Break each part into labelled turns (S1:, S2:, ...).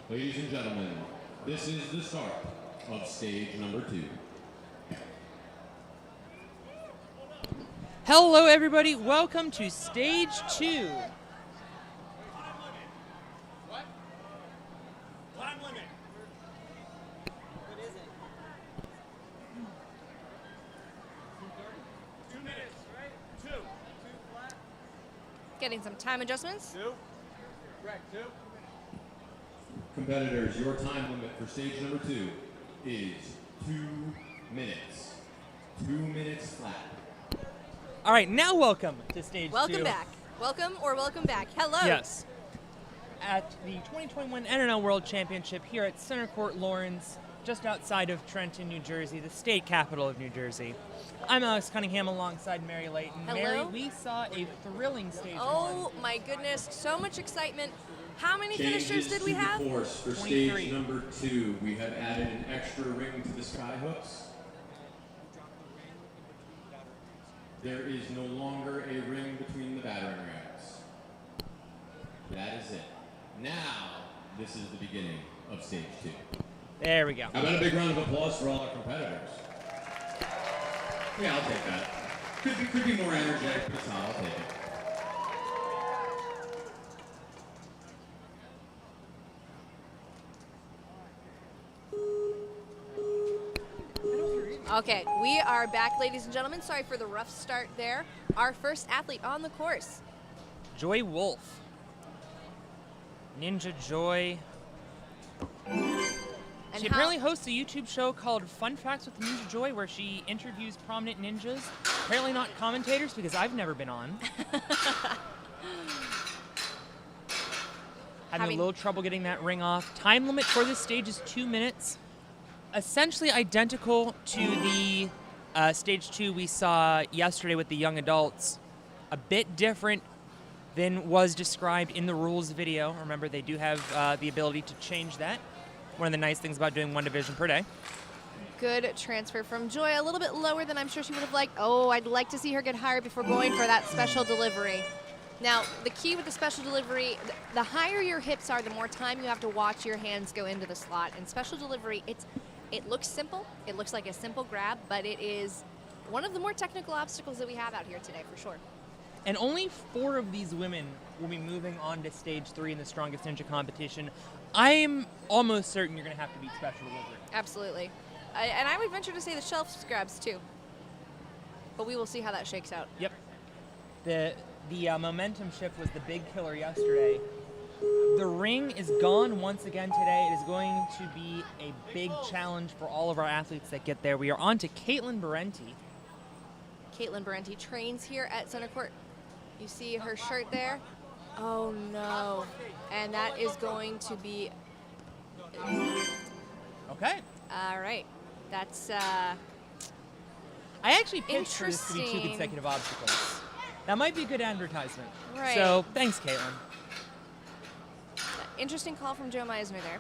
S1: Ladies and gentlemen, this is the start of stage number 2.
S2: Hello everybody, welcome to stage 2.
S3: What? Time limit. What is it? 2 minutes, right? 2. 2 flat.
S4: Getting some time adjustments.
S3: 2. Correct, 2.
S1: Competitors, your time limit for stage number 2 is 2 minutes. 2 minutes flat.
S2: All right, now welcome to stage 2.
S4: Welcome back. Welcome or welcome back. Hello.
S2: Yes. At the 2021 NNL World Championship here at Center Court Lawrence, just outside of Trenton, New Jersey, the state capital of New Jersey. I'm Alex Cunningham alongside Mary Layton.
S4: Hello.
S2: Mary, we saw a thrilling stage 1.
S4: Oh my goodness, so much excitement. How many finishers did we have?
S1: Changes to the course for
S2: 23.
S1: stage number 2. We have added an extra ring to the sky hooks. There is no longer a ring between the battering rams. That is it. Now, this is the beginning of stage 2.
S2: There we go.
S1: How about a big round of applause for all our competitors? Yeah, I'll take that. Could be more energetic, but it's not. I'll take it.
S4: Okay, we are back, ladies and gentlemen. Sorry for the rough start there. Our first athlete on the course.
S2: Joy Wolf. Ninja Joy.
S4: And
S2: She apparently hosts a YouTube show called Fun Facts with Ninja Joy where she interviews prominent ninjas. Apparently not commentators because I've never been on. Having a little trouble getting that ring off. Time limit for this stage is 2 minutes. Essentially identical to the stage 2 we saw yesterday with the young adults. A bit different than was described in the rules video. Remember, they do have the ability to change that. One of the nice things about doing one division per day.
S4: Good transfer from Joy. A little bit lower than I'm sure she would have liked. Oh, I'd like to see her get higher before going for that special delivery. Now, the key with the special delivery, the higher your hips are, the more time you have to watch your hands go into the slot. And special delivery, it looks simple. It looks like a simple grab, but it is one of the more technical obstacles that we have out here today, for sure.
S2: And only 4 of these women will be moving on to stage 3 in the Strongest Ninja competition. I am almost certain you're going to have to beat special delivery.
S4: Absolutely. And I would venture to say the shelf grabs, too. But we will see how that shakes out.
S2: Yep. The momentum shift was the big killer yesterday. The ring is gone once again today. It is going to be a big challenge for all of our athletes that get there. We are on to Caitlin Berenti.
S4: Caitlin Berenti trains here at Center Court. You see her shirt there? Oh no. And that is going to be...
S2: Okay.
S4: All right. That's
S2: I actually pitched for this to be 2
S4: interesting.
S2: consecutive obstacles. That might be a good advertisement.
S4: Right.
S2: So thanks, Caitlin.
S4: interesting call from Joe Meisner there.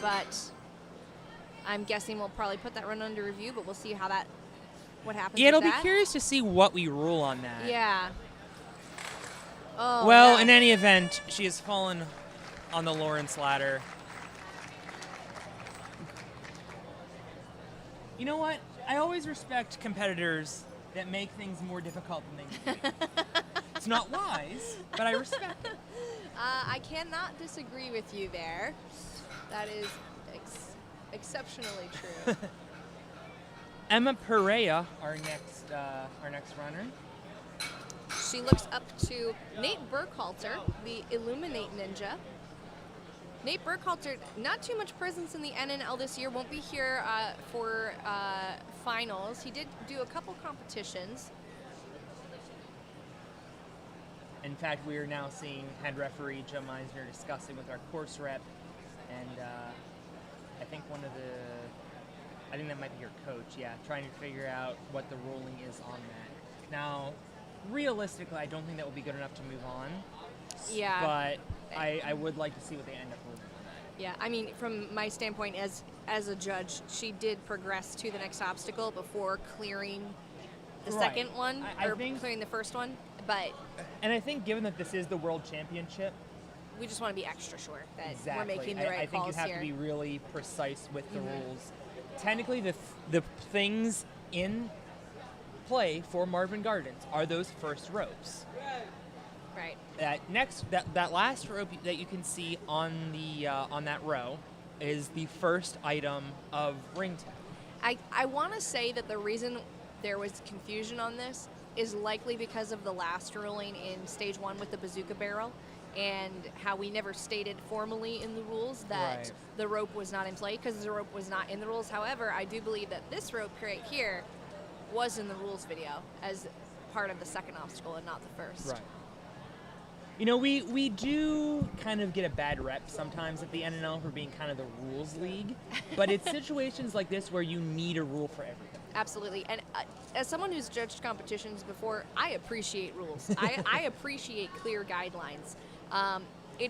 S4: But I'm guessing we'll probably put that run under review, but we'll see what happens
S2: Yeah,
S4: with
S2: it'll be
S4: that.
S2: curious to see what we rule on that.
S4: Yeah. Oh,
S2: Well,
S4: no.
S2: in any event, she has fallen on the Lawrence ladder. You know what? I always respect competitors that make things more difficult than they need to be. It's not wise, but I respect it.
S4: I cannot disagree with you there. That is exceptionally true.
S2: Emma Perea, our next runner.
S4: She looks up to Nate Burkhalter, the Illuminate Ninja. Nate Burkhalter, not too much presence in the NNL this year, won't be here for finals. He did do a couple competitions.
S2: In fact, we are now seeing head referee Joe Meisner discussing with our course rep, and I think that might be your coach, yeah, trying to figure out what the ruling is on that. Now, realistically, I don't think that will be good enough to move on.
S4: Yeah.
S2: But I would like to see what they end up ruling on that.
S4: Yeah, I mean, from my standpoint as a judge, she did progress to the next obstacle before clearing the
S2: Right.
S4: second one,
S2: I
S4: or
S2: think-
S4: clearing the first one. But
S2: And I think given that this is the World Championship,
S4: we just want to be extra sure that
S2: Exactly.
S4: we're making the right
S2: I think
S4: calls
S2: you have
S4: here.
S2: to be really precise with the rules. Technically, the things in play for Marvin Gardens are those first ropes.
S4: Right.
S2: That last rope that you can see on the on that row is the first item of ring tech.
S4: I want to say that the reason there was confusion on this is likely because of the last ruling in stage 1 with the bazooka barrel, and how we never stated formally in the rules that
S2: Right.
S4: the rope was not in play because the rope was not in the rules. However, I do believe that this rope right here was in the rules video as part of the second obstacle and not the first.
S2: Right. You know, we do kind of get a bad rep sometimes at the NNL for being kind of the rules league, but it's situations like this where you need a rule for everything.
S4: Absolutely. And as someone who's judged competitions before, I appreciate rules. I appreciate clear guidelines.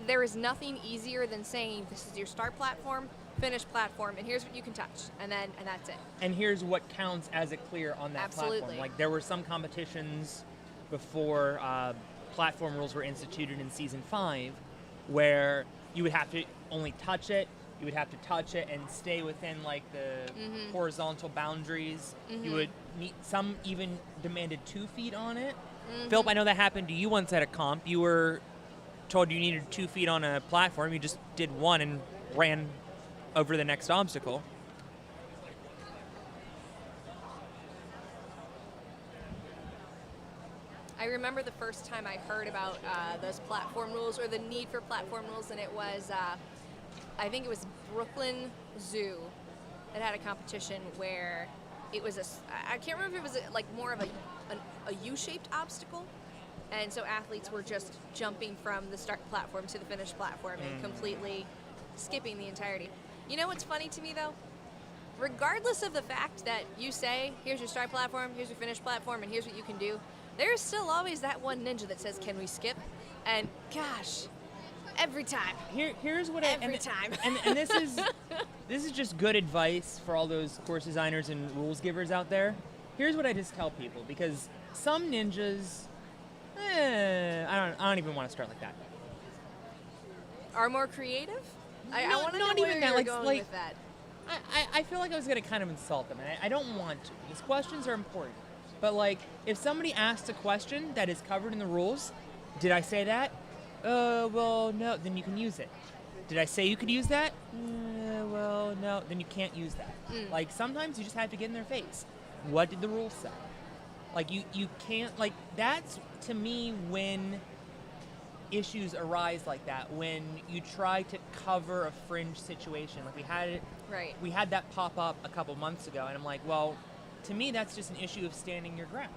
S4: There is nothing easier than saying this is your start platform, finish platform, and here's what you can touch, and that's it.
S2: And here's what counts as a clear on that
S4: Absolutely.
S2: platform. Like there were some competitions before platform rules were instituted in season 5 where you would have to only touch it, you would have to touch it and stay within like the horizontal boundaries. You would need, some even demanded 2 feet on it. Philip, I know that happened to you once at a comp. You were told you needed 2 feet on a platform. You just did 1 and ran over the next obstacle.
S4: I remember the first time I heard about those platform rules or the need for platform rules, and it was, I think it was Brooklyn Zoo that had a competition where it was I can't remember if it was like more of a U-shaped obstacle, and so athletes were just jumping from the start platform to the finish platform and completely skipping the entirety. You know what's funny to me though? Regardless of the fact that you say, here's your start platform, here's your finish platform, and here's what you can do, there's still always that one ninja that says, can we skip? And gosh, every time.
S2: Here's what
S4: Every time.
S2: And this is just good advice for all those course designers and rules givers out there. Here's what I just tell people, because some ninjas, I don't even want to start like that.
S4: Are more creative? I
S2: No,
S4: want to know
S2: not
S4: where
S2: even that,
S4: you're
S2: like-
S4: going
S2: like-
S4: with that.
S2: I feel like I was going to kind of insult them, and I don't want to. These questions are important. But, like, if somebody asks a question that is covered in the rules, did I say that? Well, no, then you can use it. Did I say you could use that? Well, no, then you can't use that. Like, sometimes you just have to get in their face. What did the rules say? Like, you can't, like, that's, to me, when issues arise like that, when you try to cover a fringe situation. Like,
S4: Right.
S2: we had that pop up a couple months ago, and I'm like, well, to me, that's just an issue of standing your ground.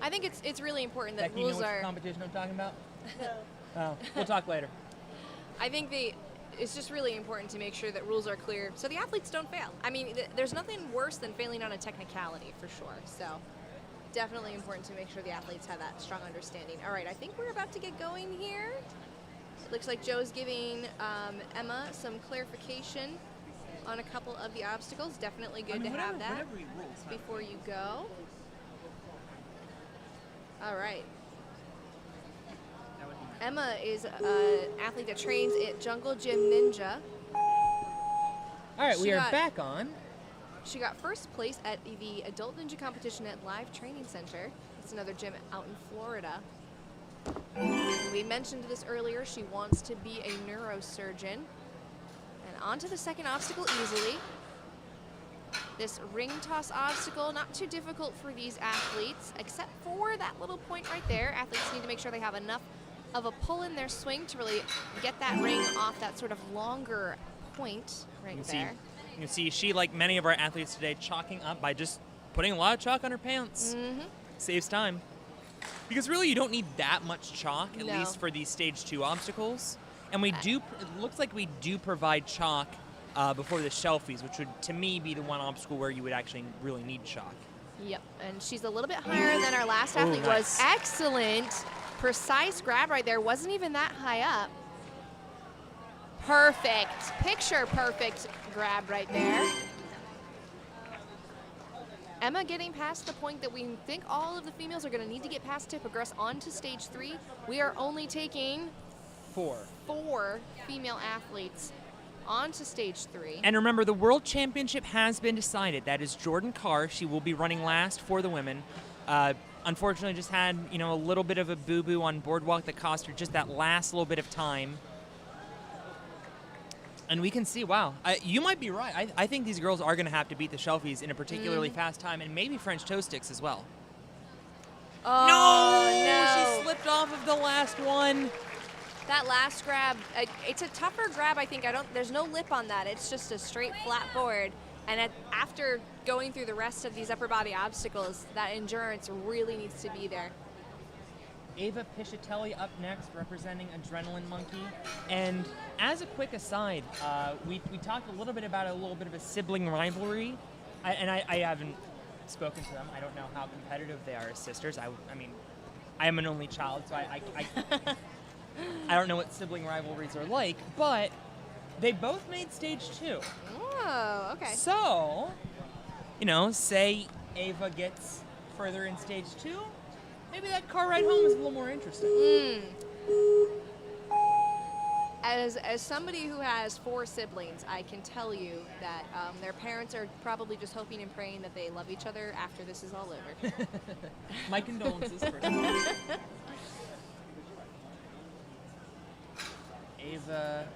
S4: I think it's really important that
S2: Becky, you know
S4: rules
S2: which
S4: are.
S2: competition I'm talking about? Oh, we'll talk later.
S4: I think it's just really important to make sure that rules are clear so the athletes don't fail. I mean, there's nothing worse than failing on a technicality for sure. So definitely important to make sure the athletes have that strong understanding. All right, I think we're about to get going here. It looks like Joe's giving Emma some clarification on a couple of the obstacles. Definitely good to have that before you go. All right. Emma is an athlete that trains at Jungle Gym Ninja.
S2: All right, we
S4: She
S2: are
S4: got-
S2: back on.
S4: She got first place at the Adult Ninja competition at Live Training Center. It's another gym out in Florida. We mentioned this earlier. She wants to be a neurosurgeon. And on to the second obstacle easily. This ring toss obstacle, not too difficult for these athletes, except for that little point right there. Athletes need to make sure they have enough of a pull in their swing to really get that ring off that sort of longer point right there.
S2: You can see she, like many of our athletes today, chalking up by just putting a lot of chalk on her pants. Saves time. Because really, you don't need that much chalk, at
S4: No.
S2: least for these stage 2 obstacles. And we do, it looks like we do provide chalk before the shelfies, which would, to me, be the one obstacle where you would actually really need chalk.
S4: Yep, and she's a little bit higher than our last athlete was.
S2: nice.
S4: Excellent, precise grab right there. Wasn't even that high up. Perfect, picture perfect grab right there. Emma getting past the point that we think all of the females are going to need to get past to progress on to stage 3. We are only taking 4 female athletes onto stage 3.
S2: And remember, the World Championship has been decided. That is Jordan Carr. She will be running last for the women. Unfortunately, just had a little bit of a boo-boo on boardwalk that cost her just that last little bit of time. And we can see, wow, you might be right. I think these girls are going to have to beat the Shelfies in a particularly fast time, and maybe French toe sticks as well.
S4: Oh,
S2: no! She slipped off of the last one.
S4: That last grab, it's a tougher grab, I think. There's no lip on that. It's just a straight flat board. And after going through the rest of these upper body obstacles, that endurance really needs to be there.
S2: Gia Piscitelli up next, representing Adrenaline Monkey. And as a quick aside, we talked a little bit about a sibling rivalry. I haven't spoken to them. I don't know how competitive they are as sisters. I mean, I am an only child, so I I don't know what sibling rivalries are like, but they both made stage 2.
S4: Oh, okay.
S2: So, say Ava gets further in stage 2, maybe that car ride home is a little more interesting.
S4: As somebody who has 4 siblings, I can tell you that their parents are probably just hoping and praying that they love each other after this is all over.
S2: My condolences first. Ava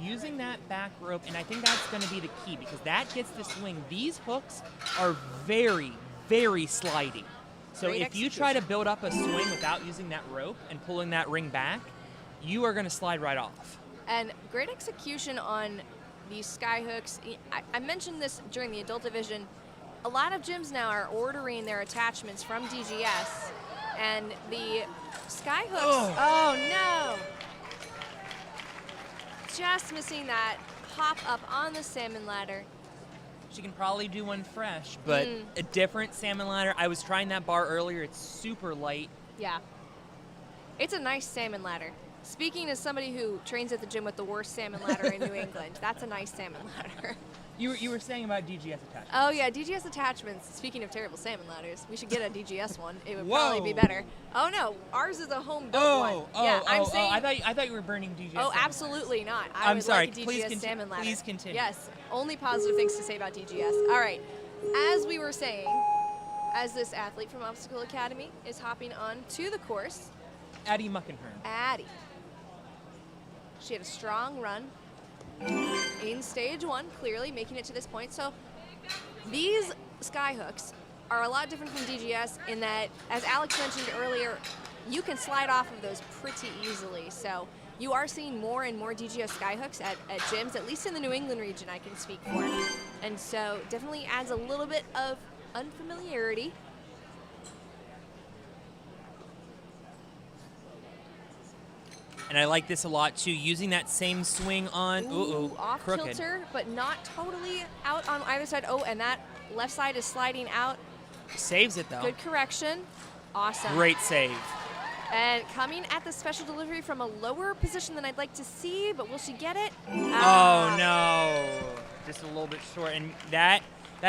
S2: using that back rope, and I think that's going to be the key because that gets the swing. These hooks are very, very slidey. So
S4: Great
S2: if you try to build up a swing without using that rope and pulling that ring back, you are going to slide right off.
S4: And great execution on these sky hooks. I mentioned this during the adult division. A lot of gyms now are ordering their attachments from DGS, and the sky hooks. Oh no! Just missing that hop up on the salmon ladder.
S2: She can probably do one fresh, but a different salmon ladder. I was trying that bar earlier. It's super light.
S4: Yeah. It's a nice salmon ladder. Speaking as somebody who trains at the gym with the worst salmon ladder in New England, that's a nice salmon ladder.
S2: You were saying about DGS attachments.
S4: Oh yeah, DGS attachments. Speaking of terrible salmon ladders, we should get a DGS one. It would probably be better. Oh no, ours is a home built one. I'm saying.
S2: I thought you were burning DGS.
S4: Oh, absolutely not.
S2: I'm
S4: would
S2: sorry.
S4: Like a
S2: Please
S4: DGS salmon ladder.
S2: Please continue.
S4: Yes, only positive things to say about DGS. All right, as we were saying, as this athlete from Obstacle Academy is hopping on to the course,
S2: Addie Muckenhern.
S4: Addie. She had a strong run in stage 1, clearly making it to this point. So these sky hooks are a lot different from DGS in that, as Alex mentioned earlier, you can slide off of those pretty easily. So you are seeing more and more DGS sky hooks at gyms, at least in the New England region I can speak for. And so definitely adds a little bit of unfamiliarity.
S2: And I like this a lot too, using that same swing on
S4: Off
S2: crooked.
S4: kilter, but not totally out on either side. Oh, and that left side is sliding out.
S2: Saves it though.
S4: Good correction. Awesome.
S2: Great save.
S4: And coming at the special delivery from a lower position than I'd like to see, but will she get it?
S2: Oh no, just a little bit short. And that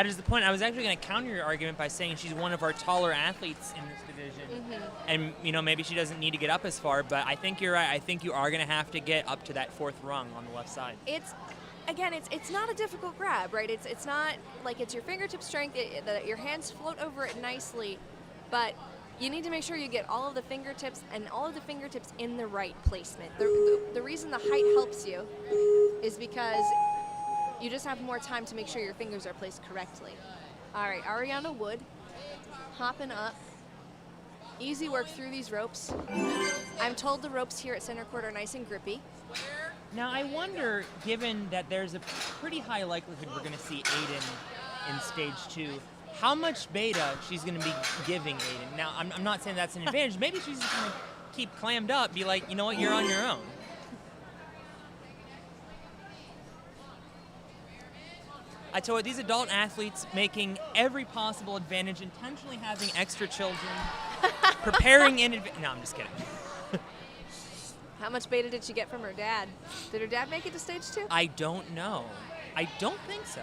S2: is the point. I was actually going to counter your argument by saying she's one of our taller athletes in this division. And maybe she doesn't need to get up as far, but I think you're right. I think you are going to have to get up to that 4th rung on the left side.
S4: It's not a difficult grab, right? It's not like it's your fingertip strength. Your hands float over it nicely, but you need to make sure you get all of the fingertips in the right placement. The reason the height helps you is because you just have more time to make sure your fingers are placed correctly. All right, Ariana Wood hopping up. Easy work through these ropes. I'm told the ropes here at center court are nice and grippy.
S2: Now I wonder, given that there's a pretty high likelihood we're going to see Hayden in stage 2, how much beta she's going to be giving Hayden. Now I'm not saying that's an advantage. Maybe she's just going to keep clammed up, be like, you know what, you're on your own. I tell you what, these adult athletes making every possible advantage, intentionally having extra children, preparing in advance. No, I'm just kidding.
S4: How much beta did she get from her dad? Did her dad make it to stage 2?
S2: I don't know. I don't think so.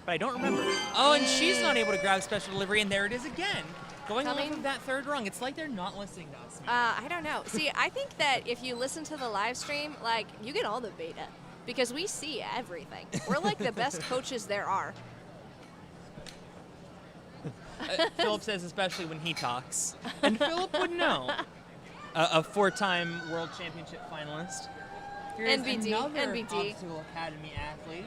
S2: But I don't remember. Oh, and she's not able to grab special delivery, and there it is again. Going off
S4: coming.
S2: of that third rung, it's like they're not listening to us.
S4: I don't know. See, I think that if you listen to the live stream, like, you get all the beta because we see everything. We're like the best coaches there are.
S2: Phillips says especially when he talks. And Philip would know. A 4-time World Championship finalist. Here's
S4: NBD,
S2: another
S4: NBD.
S2: Obstacle Academy athlete.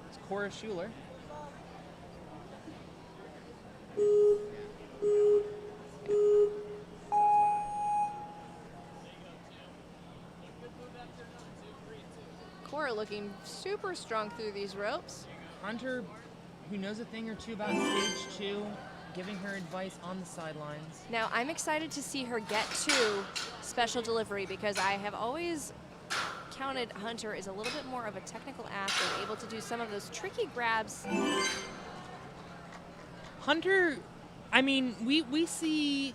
S2: It's Cora Schuler.
S4: Cora looking super strong through these ropes.
S2: Hunter, who knows a thing or two about stage 2, giving her advice on the sidelines.
S4: Now, I'm excited to see her get to special delivery because I have always counted Hunter as a little bit more of a technical athlete, able to do some of those tricky grabs.
S2: Hunter, I mean, we see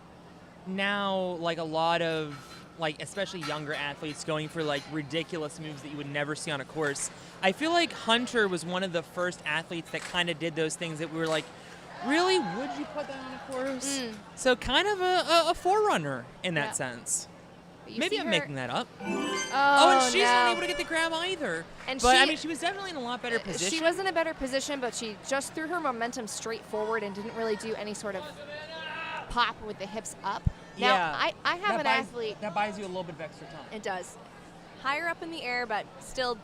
S2: now like a lot of like especially younger athletes going for like ridiculous moves that you would never see on a course. I feel like Hunter was one of the first athletes that kind of did those things that we were like, really? Would you put that on a course? So kind of a forerunner in that sense. Maybe I'm making that up.
S4: Oh,
S2: and she's
S4: no.
S2: not able to get the grab either.
S4: And
S2: but
S4: she-
S2: I mean, she was definitely in a lot better position.
S4: She was in a better position, but she just threw her momentum straight forward and didn't really do any sort of pop with the hips up. Now,
S2: yeah.
S4: I have an athlete.
S2: That buys you a little bit of extra time.
S4: It does. Higher up in the air, but still,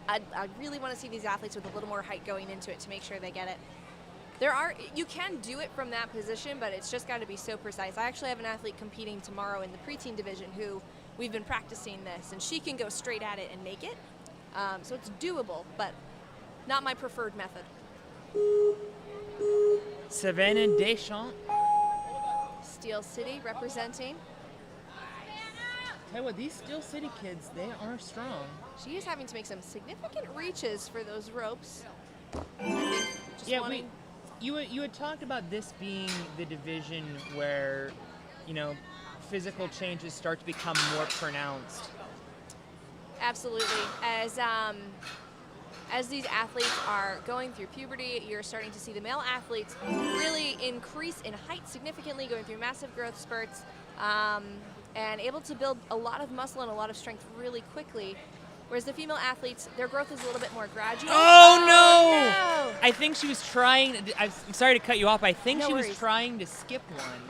S4: I really want to see these athletes with a little more height going into it to make sure they get it. You can do it from that position, but it's just got to be so precise. I actually have an athlete competing tomorrow in the preteen division who we've been practicing this, and she can go straight at it and make it. So it's doable, but not my preferred method.
S2: Savannah Deschamps.
S4: Steel City representing.
S2: Tell you what, these Steel City kids, they are strong.
S4: She is having to make some significant reaches for those ropes. I think just
S2: Yeah,
S4: wanting-
S2: you had talked about this being the division where, you know, physical changes start to become more pronounced.
S4: Absolutely. As these athletes are going through puberty, you're starting to see the male athletes really increase in height significantly, going through massive growth spurts, and able to build a lot of muscle and a lot of strength really quickly. Whereas the female athletes, their growth is a little bit more gradual.
S2: Oh,
S4: no!
S2: I think she was trying, I'm sorry to cut you off, I think
S4: No
S2: she was
S4: worries.
S2: trying to skip one.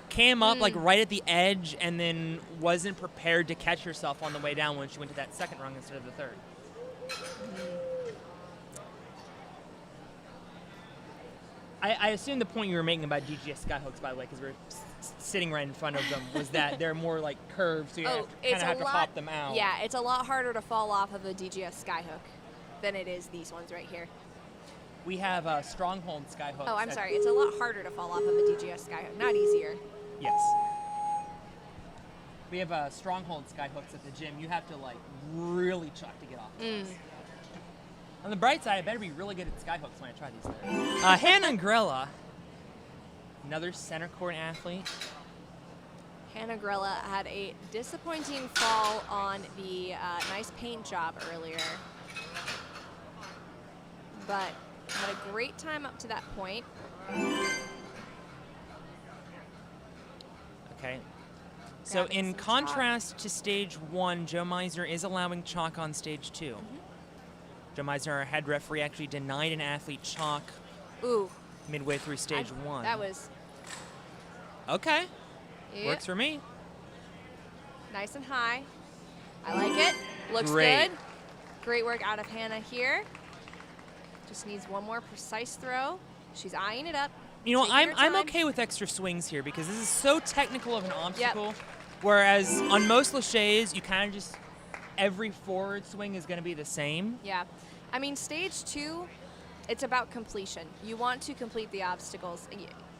S2: Came up like right at the edge and then wasn't prepared to catch herself on the way down when she went to that second rung instead of the third. I assume the point you were making about DGS skyhooks, by the way, because we're sitting right in front of them, was that they're more like curved, so you kind of have to pop them out.
S4: Yeah, it's a lot harder to fall off of a DGS skyhook than it is these ones right here.
S2: We have stronghold skyhooks.
S4: Oh, I'm sorry. It's a lot harder to fall off of a DGS skyhook, not easier.
S2: Yes. We have stronghold skyhooks at the gym. You have to like really chuck to get off. On the bright side, I better be really good at skyhooks when I try these things. Hannah Grella, another center court athlete.
S4: Hannah Grella had a disappointing fall on the nice paint job earlier, but had a great time up to that point.
S2: Okay. So
S4: Grabbing
S2: in
S4: some chalk.
S2: contrast to stage 1, Joe Meisner is allowing chalk on stage 2. Joe Meisner, our head referee, actually denied an athlete chalk
S4: Ooh.
S2: midway through stage 1.
S4: That was
S2: Okay.
S4: yeah,
S2: Works for me.
S4: nice and high. I like it. Looks
S2: Great.
S4: good. Great work out of Hannah here. Just needs one more precise throw. She's eyeing it up.
S2: You know,
S4: taking her
S2: I'm
S4: time.
S2: okay with extra swings here because this is so technical of an obstacle. Whereas on most laches, you kind of just, every forward swing is going to be the same.
S4: Yeah. I mean, stage 2, it's about completion. You want to complete the obstacles.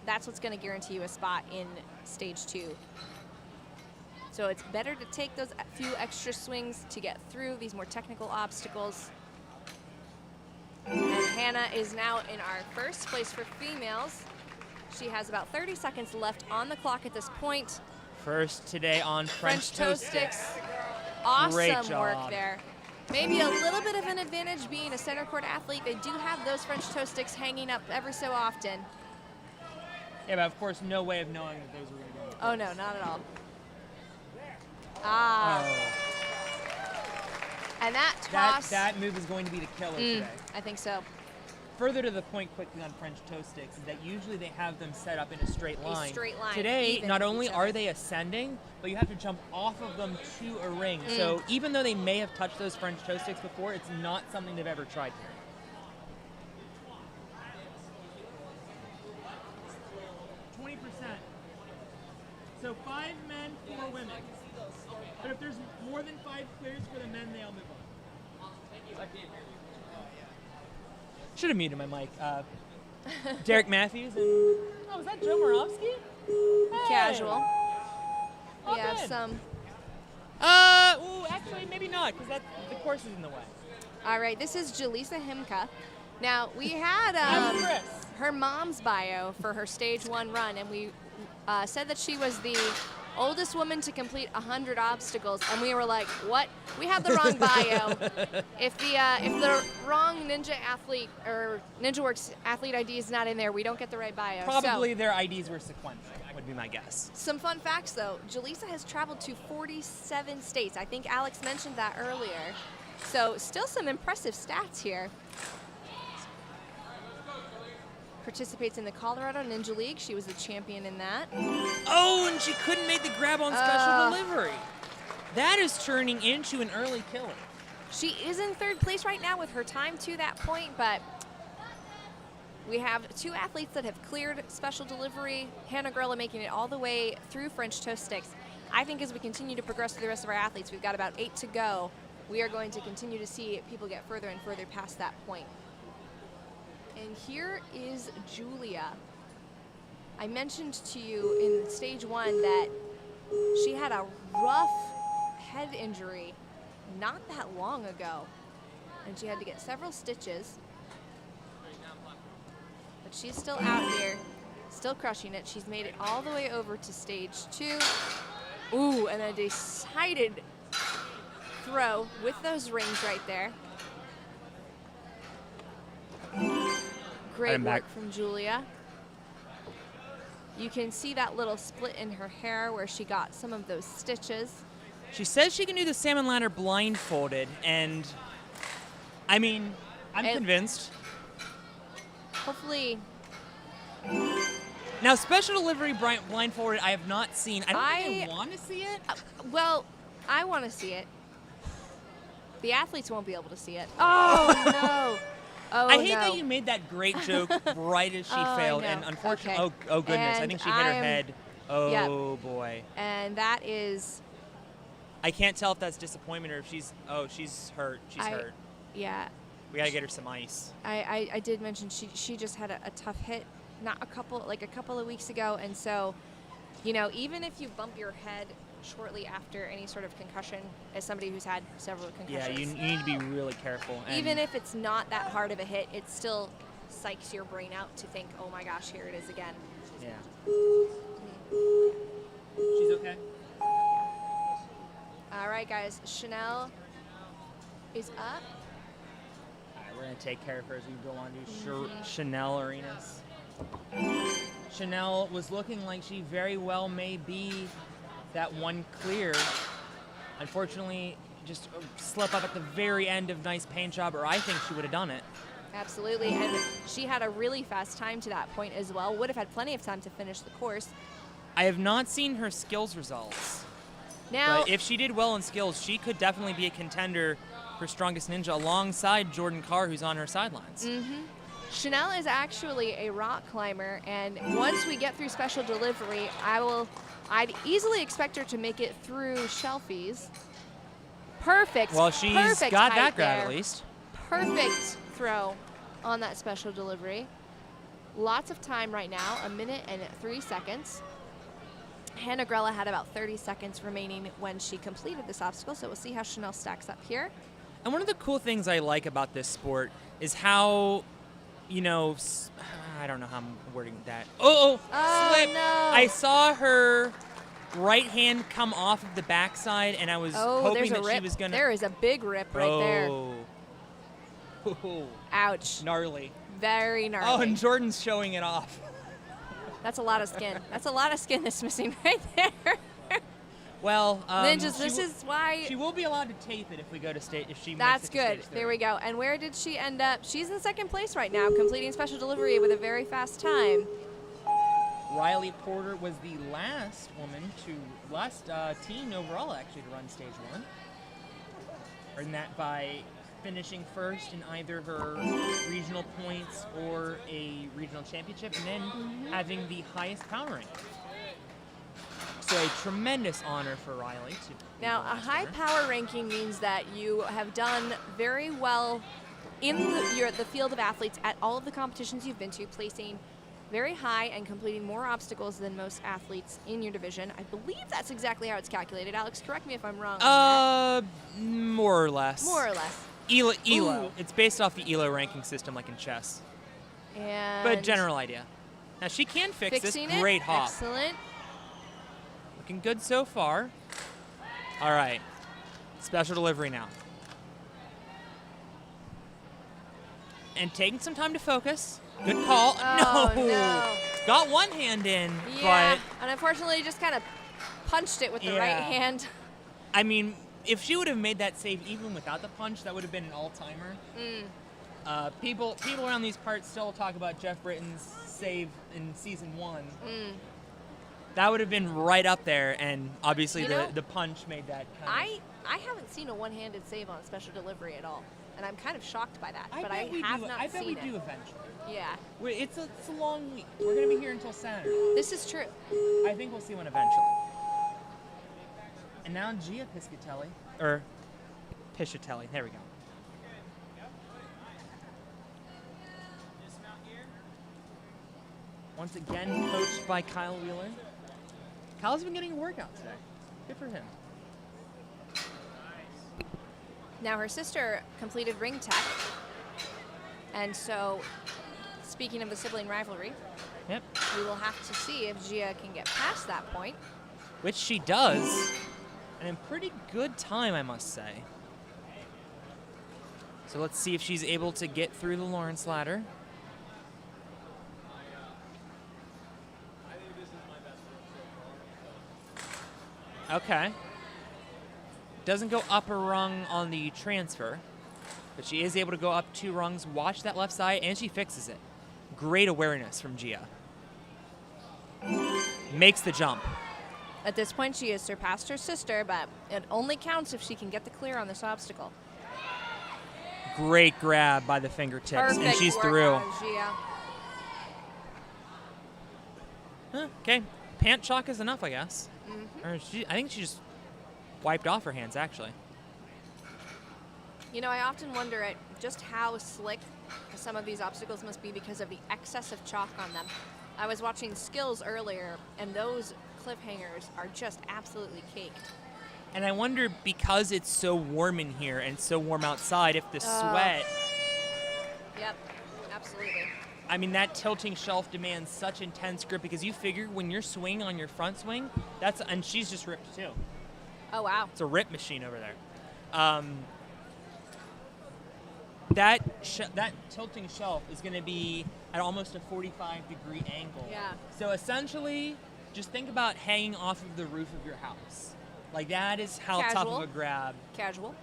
S4: That's what's going to guarantee you a spot in stage 2. So it's better to take those few extra swings to get through these more technical obstacles. And Hannah is now in our first place for females. She has about 30 seconds left on the clock at this point.
S2: First today on French
S4: toe
S2: toast
S4: sticks.
S2: Great
S4: Awesome
S2: job.
S4: work there. Maybe a little bit of an advantage being a center court athlete. They do have those French toe sticks hanging up every so often.
S2: Yeah, but of course, no way of knowing that those were going to go in the
S4: Oh, no, not at all. Ah. And that toss.
S2: That move is going to be the killer today.
S4: I think so.
S2: Further to the point quickly on French toast sticks is that usually they have them set up in a straight line.
S4: A straight line.
S2: Today,
S4: even
S2: not
S4: with
S2: only
S4: each
S2: are
S4: other.
S2: they ascending, but you have to jump off of them to a ring. So even though they may have touched those French toast sticks before, it's not something they've ever tried here. So 5 men, 4 women. But if there's more than 5 clears for the men, they all move on. Should have muted my mic. Derek Matthews. Oh, was that Joe Moravsky? Hey.
S4: Casual.
S2: All
S4: We have
S2: good.
S4: some.
S2: Actually, maybe not, because the course is in the way.
S4: All right, this is Jaleesa Himka. Now, we had
S2: I'm Chris.
S4: her mom's bio for her stage 1 run, and we said that she was the oldest woman to complete 100 obstacles, and we were like, what? We have the wrong bio. If the wrong Ninja athlete or NinjaWorks athlete ID is not in there, we don't get the right bio.
S2: Probably their IDs were sequential, would be my guess.
S4: Some fun facts, though. Jaleesa has traveled to 47 states. I think Alex mentioned that earlier. So still some impressive stats here. Participates in the Colorado Ninja League. She was the champion in that.
S2: Oh, and she couldn't make the grab on special delivery. That is turning into an early killer.
S4: She is in 3rd place right now with her time to that point, but we have 2 athletes that have cleared special delivery. Hannah Grella making it all the way through French toast sticks. I think as we continue to progress through the rest of our athletes, we've got about 8 to go. We are going to continue to see people get further and further past that point. And here is Julia. I mentioned to you in stage 1 that she had a rough head injury not that long ago. And she had to get several stitches. But she's still out here, still crushing it. She's made it all the way over to stage 2. Ooh, and a decided throw with those rings right there. Great
S2: I'm
S4: work
S2: back.
S4: from Julia. You can see that little split in her hair where she got some of those stitches.
S2: She says she can do the salmon ladder blindfolded, and I mean, I'm convinced.
S4: Hopefully,
S2: Now, special delivery blindfolded, I have not seen. I don't think I want to see it.
S4: well, I want to see it. The athletes won't be able to see it. Oh, no. Oh,
S2: I hate
S4: no.
S2: that you made that great joke right as she failed,
S4: I
S2: and
S4: know.
S2: unfortunately,
S4: Okay.
S2: oh goodness, I
S4: And
S2: think she hit her
S4: I'm-
S2: head. Oh boy.
S4: And that is,
S2: I can't tell if that's disappointment or if she's hurt. She's hurt.
S4: yeah.
S2: We gotta get her some ice.
S4: I did mention she just had a tough hit, a couple of weeks ago, and so, even if you bump your head shortly after any sort of concussion, as somebody who's had several
S2: Yeah,
S4: concussions,
S2: you need to be really careful. And
S4: even if it's not that hard of a hit, it still psychs your brain out to think, oh my gosh, here it is again.
S2: yeah. She's okay.
S4: All right, guys, Chanel is up.
S2: All right, we're gonna take care of her as we go on to Chanel arenas. Chanel was looking like she very well may be that one clear. Unfortunately, just a slip up at the very end of nice paint job, or I think she would have done it.
S4: Absolutely, and she had a really fast time to that point as well. Would have had plenty of time to finish the course.
S2: I have not seen her skills results.
S4: Now,
S2: But if she did well in skills, she could definitely be a contender for Strongest Ninja alongside Jordan Carr, who's on her sidelines.
S4: Chanel is actually a rock climber, and once we get through special delivery, I'd easily expect her to make it through Shelfies. Perfect.
S2: Well, she's
S4: perfect
S2: got
S4: height
S2: that grab
S4: there.
S2: at least.
S4: Perfect throw on that special delivery. Lots of time right now, 1 minute and 3 seconds. Hannah Grella had about 30 seconds remaining when she completed this obstacle, so we'll see how Chanel stacks up here.
S2: And one of the cool things I like about this sport is how, I don't know how I'm wording that.
S4: Oh,
S2: slip.
S4: no.
S2: I saw her right hand come off of the backside, and I was hoping
S4: there's a
S2: that
S4: rip.
S2: she was going to.
S4: There is a big rip right there.
S2: Oh.
S4: Ouch.
S2: Gnarly.
S4: Very gnarly.
S2: Oh, and Jordan's showing it off.
S4: That's a lot of skin. That's a lot of skin that's missing right there.
S2: Well,
S4: Ninjas, this is why.
S2: she will be allowed to tape it if we go to state if she
S4: That's
S2: makes it to
S4: good.
S2: stage
S4: There
S2: 3.
S4: we go. And where did she end up? She's in second place right now, completing special delivery with a very fast time.
S2: Riley Porter was the last teen overall actually to run stage 1. Earned that by finishing first in either her regional points or a regional championship, and then having the highest power rank. So a tremendous honor for Riley to be
S4: Now,
S2: the
S4: a
S2: last
S4: high
S2: winner.
S4: power ranking means that you have done very well in the field of athletes at all of the competitions you've been to, placing very high and completing more obstacles than most athletes in your division. I believe that's exactly how it's calculated. Alex, correct me if I'm wrong on
S2: More or less.
S4: that. More or less.
S2: ELO.
S4: Ooh.
S2: It's based off the ELO ranking system like in chess.
S4: And
S2: But general idea. Now she can fix this.
S4: fixing
S2: Great
S4: it.
S2: hop.
S4: Excellent.
S2: Looking good so far. All right. Special delivery now. And taking some time to focus. Good call.
S4: Oh, no.
S2: Got one hand in,
S4: Yeah, and unfortunately just kind of punched it with the right
S2: Yeah.
S4: hand.
S2: but I mean, if she would have made that save even without the punch, that would have been an all-timer. People around these parts still talk about Jeff Britton's save in season 1. That would have been right up there, and obviously
S4: You know,
S2: the punch made that kind of...
S4: I haven't seen a one-handed save on special delivery at all, and I'm kind of shocked by that. But I
S2: bet we
S4: have
S2: do.
S4: not
S2: I bet
S4: seen
S2: we
S4: it.
S2: do eventually.
S4: Yeah,
S2: It's a long week. We're going to be here until Saturday.
S4: this is true.
S2: I think we'll see one eventually. And now Gia Piscitelli. Or Piscitelli. There we go. Once again, coached by Kyle Wheeler. Kyle's been getting a workout today. Good for him.
S4: Now her sister completed ring tech, and so speaking of the sibling rivalry,
S2: Yep.
S4: we will have to see if Gia can get past that point.
S2: Which she does. And in pretty good time, I must say. So let's see if she's able to get through the Lawrence ladder. Okay. Doesn't go up a rung on the transfer, but she is able to go up 2 rungs, watch that left side, and she fixes it. Great awareness from Gia. Makes the jump.
S4: At this point, she has surpassed her sister, but it only counts if she can get the clear on this obstacle.
S2: Great grab by the fingertips,
S4: Perfect
S2: and she's
S4: work
S2: through.
S4: on Gia.
S2: Okay, pant chalk is enough, I guess. Or I think she just wiped off her hands, actually.
S4: You know, I often wonder at just how slick some of these obstacles must be because of the excess of chalk on them. I was watching skills earlier, and those cliffhangers are just absolutely caked.
S2: And I wonder, because it's so warm in here and so warm outside, if the sweat...
S4: Yep, absolutely.
S2: I mean, that tilting shelf demands such intense grip, because you figure when you're swinging on your front swing, and she's just ripped too.
S4: Oh, wow.
S2: It's a rip machine over there. That tilting shelf is going to be at almost a 45-degree angle.
S4: Yeah.
S2: So essentially, just think about hanging off of the roof of your house. Like, that is how tough
S4: Casual.
S2: of a grab
S4: Casual.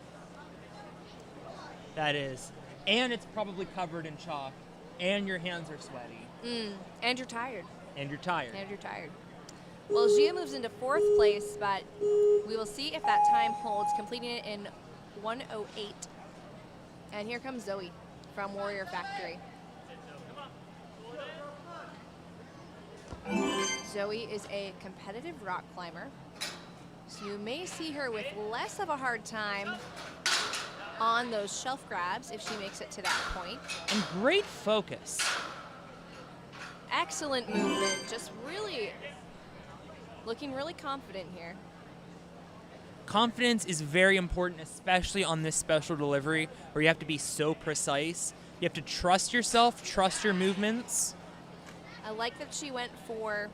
S2: that is. And it's probably covered in chalk. And your hands are sweaty.
S4: And you're tired.
S2: And you're tired.
S4: And you're tired. Well, Gia moves into 4th place, but we will see if that time holds, completing it in 1:08. And here comes Zoe from Warrior Factory. Zoe is a competitive rock climber, so you may see her with less of a hard time on those shelf grabs if she makes it to that point.
S2: And great focus.
S4: Excellent movement, just really looking really confident here.
S2: Confidence is very important, especially on this special delivery where you have to be so precise. You have to trust yourself, trust your movements.
S4: I like that she went for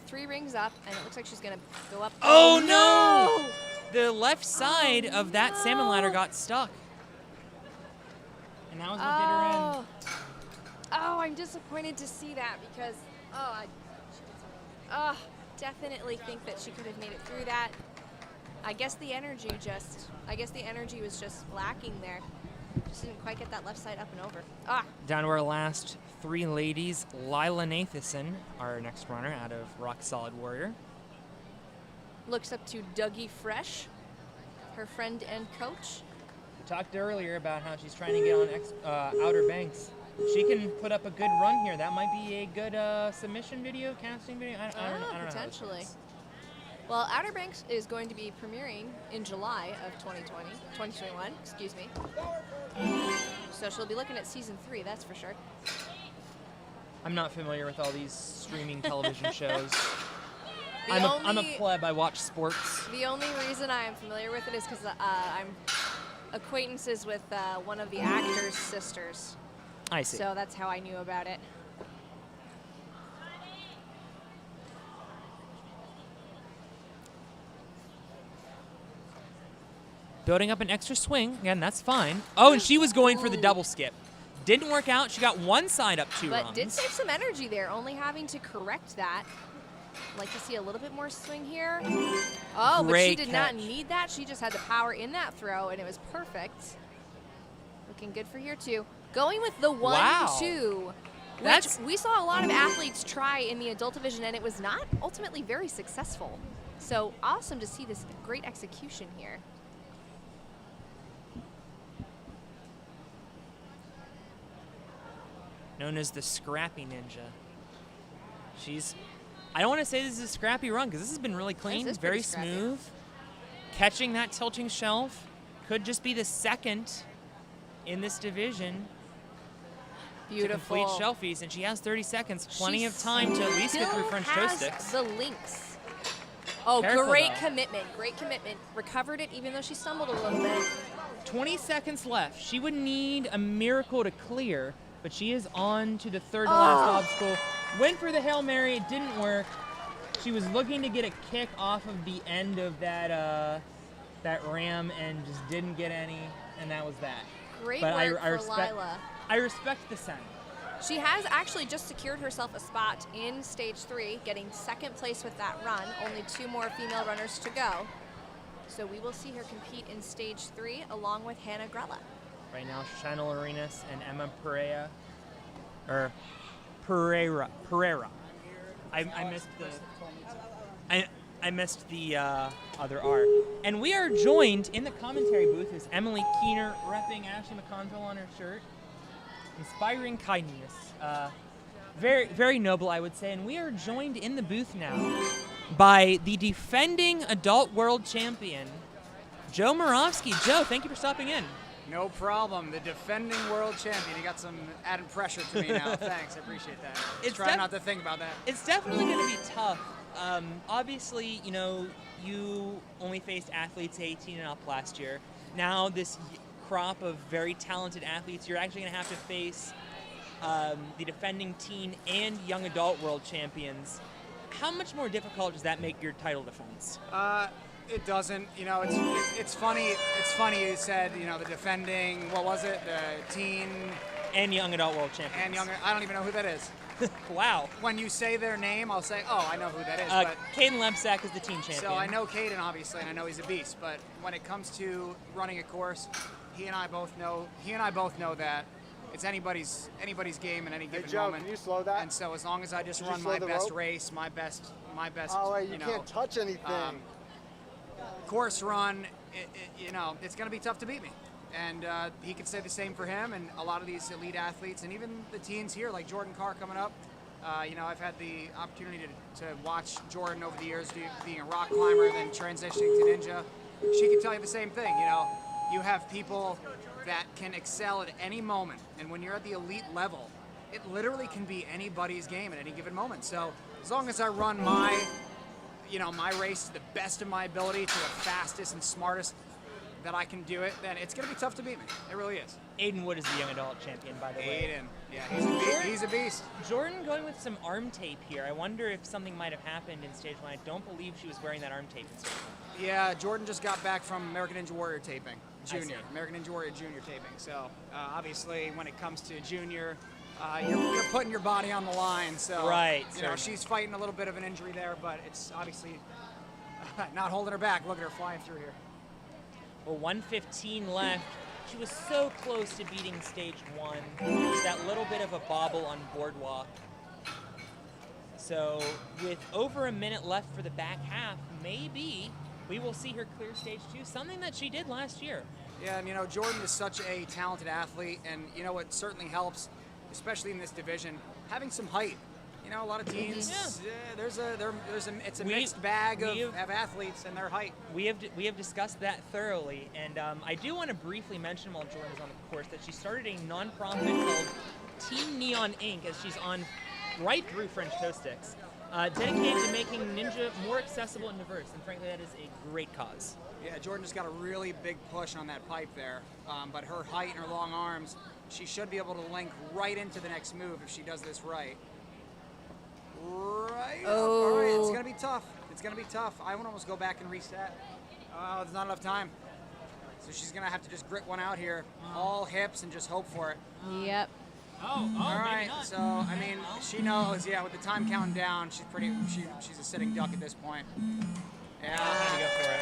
S4: 3 rings up, and it looks like she's gonna go up.
S2: Oh, no! The left side of that salmon ladder got stuck. And that was what did her in.
S4: Oh, I'm disappointed to see that because, Definitely think that she could have made it through that. I guess the energy was just lacking there. Just didn't quite get that left side up and over.
S2: Down to our last 3 ladies. Lila Nathan, our next runner out of Rock Solid Warrior.
S4: Looks up to Dougie Fresh, her friend and coach.
S2: We talked earlier about how she's trying to get on Outer Banks. She can put up a good run here. That might be a good submission video, casting video. I don't know.
S4: Potentially. Well, Outer Banks is going to be premiering in July of 2021, excuse me. So she'll be looking at season 3, that's for sure.
S2: I'm not familiar with all these streaming television shows. I'm a pleb. I watch sports.
S4: The only reason I am familiar with it is because I'm acquaintances with one of the actors' sisters.
S2: I see.
S4: So that's how I knew about it.
S2: Building up an extra swing. Again, that's fine. Oh, and she was going for the double skip. Didn't work out. She got one side up 2 rungs.
S4: But did save some energy there, only having to correct that. Like to see a little bit more swing here. Oh, but she did not need that. She just had the power in that throw, and it was perfect. Looking good for here, too. Going with the 1-2, which we saw a lot of athletes try in the adult division, and it was not ultimately very successful. So awesome to see this great execution here.
S2: Known as the Scrappy Ninja. I don't want to say this is a scrappy run because this has been really clean, very smooth. Catching that tilting shelf could just be the second in this division.
S4: Beautiful.
S2: To complete shelfies, and she has 30 seconds, plenty of time to at least get through French toast sticks.
S4: The links. Oh,
S2: Careful,
S4: great
S2: though.
S4: Great commitment. Recovered it even though she stumbled a little bit.
S2: 20 seconds left. She would need a miracle to clear, but she is on to the third to last obstacle. Went for the Hail Mary, it didn't work. She was looking to get a kick off of the end of that ram and just didn't get any, and that was that.
S4: Great
S2: but
S4: work for Lila.
S2: I respect the send.
S4: She has actually just secured herself a spot in stage 3, getting second place with that run. Only 2 more female runners to go. So we will see her compete in stage 3 along with Hannah Grella.
S2: Right now, Chanel Arenas and Emma Perea. Perea. I missed the other R. And we are joined in the commentary booth is Emily Keener repping Ashley McConville on her shirt. Inspiring kindness. Very, very noble, I would say. And we are joined in the booth now by the defending adult world champion, Joe Moravsky. Joe, thank you for stopping in.
S3: No problem. The defending world champion. You got some added pressure to me now. Thanks. I appreciate that. Try not to think about that.
S2: It's definitely going to be tough. Obviously, you only faced athletes 18 and up last year. Now this crop of very talented athletes, you're actually going to have to face the defending teen and young adult world champions. How much more difficult does that make your title defense?
S3: It doesn't. It's funny. It's funny you said, the defending, what was it? The teen
S2: and young adult world champions.
S3: And young. I don't even know who that is.
S2: Wow.
S3: When you say their name, I'll say, oh, I know who that is.
S2: But Caden Lebsack is the team champion.
S3: So I know Caden, obviously, and I know he's a beast. But when it comes to running a course, he and I both know that it's anybody's game in any given moment.
S5: Can you slow that?
S3: And so as long as I just run my best race, my best.
S5: Oh, wait, you can't touch anything.
S3: Course run, it's going to be tough to beat me. And he could say the same for him and a lot of these elite athletes and even the teens here like Jordan Carr coming up. I've had the opportunity to watch Jordan over the years being a rock climber and then transitioning to ninja. She could tell you the same thing. You have people that can excel at any moment. And when you're at the elite level, it literally can be anybody's game at any given moment. So as long as I run my race to the best of my ability, to the fastest and smartest that I can do it, then it's going to be tough to beat me. It really is.
S2: Aiden Wood is the young adult champion, by the way.
S3: Hayden, yeah, he's a beast.
S2: Jordan going with some arm tape here. I wonder if something might have happened in stage 1. I don't believe she was wearing that arm tape in stage 1.
S3: Yeah, Jordan just got back from American Ninja Warrior taping, American Ninja Warrior Junior taping. So obviously when it comes to junior, you're putting your body on the line. So
S2: Right,
S3: you know,
S2: certainly.
S3: she's fighting a little bit of an injury there, but it's obviously not holding her back. Look at her flying through here.
S2: Well, 1:15 left. She was so close to beating stage 1. Just that little bit of a bobble on boardwalk. So with over a minute left for the back half, maybe we will see her clear stage 2, something that she did last year.
S3: Yeah, and you know, Jordan is such a talented athlete, and you know what certainly helps, especially in this division, having some height. You know, a lot of teams, it's a mixed bag of athletes and their height.
S2: We have discussed that thoroughly, and I do want to briefly mention while Jordan's on the course that she started a non-profit called Team Neon Inc. as she's on right through French Toast Sticks, dedicated to making ninja more accessible and diverse, and frankly that is a great cause.
S3: Yeah, Jordan just got a really big push on that pipe there, but her height and her long arms, she should be able to link right into the next move if she does this right. Right.
S4: Oh.
S3: All right, it's going to be tough. It's going to be tough. I want to almost go back and reset. Oh, there's not enough time. So she's going to have to just grit one out here. All hips and just hope for it.
S4: Yep.
S2: Oh,
S3: All right, so, I mean, she knows, yeah, with the time counting down, she's a sitting duck at this point. Yeah.
S2: Time to go for it.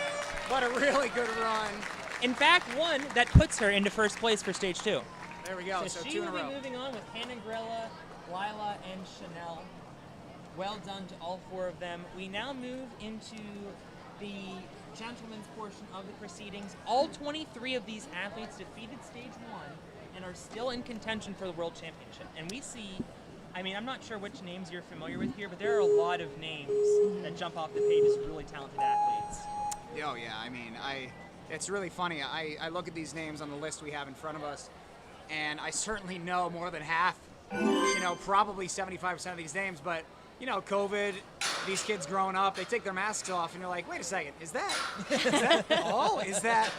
S3: But a really good run.
S2: In fact, one that puts her into first place for stage 2.
S3: There we go, so
S2: she
S3: 2 in a
S2: will
S3: row.
S2: be moving on with Hannah Grella, Lila, and Chanel. Well done to all 4 of them. We now move into the gentlemen's portion of the proceedings. All 23 of these athletes defeated stage 1 and are still in contention for the World Championship. And we see, I mean, I'm not sure which names you're familiar with here, but there are a lot of names that jump off the page as really talented athletes.
S3: Oh, yeah, I mean, it's really funny. I look at these names on the list we have in front of us, and I certainly know more than half, you know, probably 75% of these names, but you know, COVID, these kids growing up, they take their masks off, and you're like, wait a second, is that Paul? Is that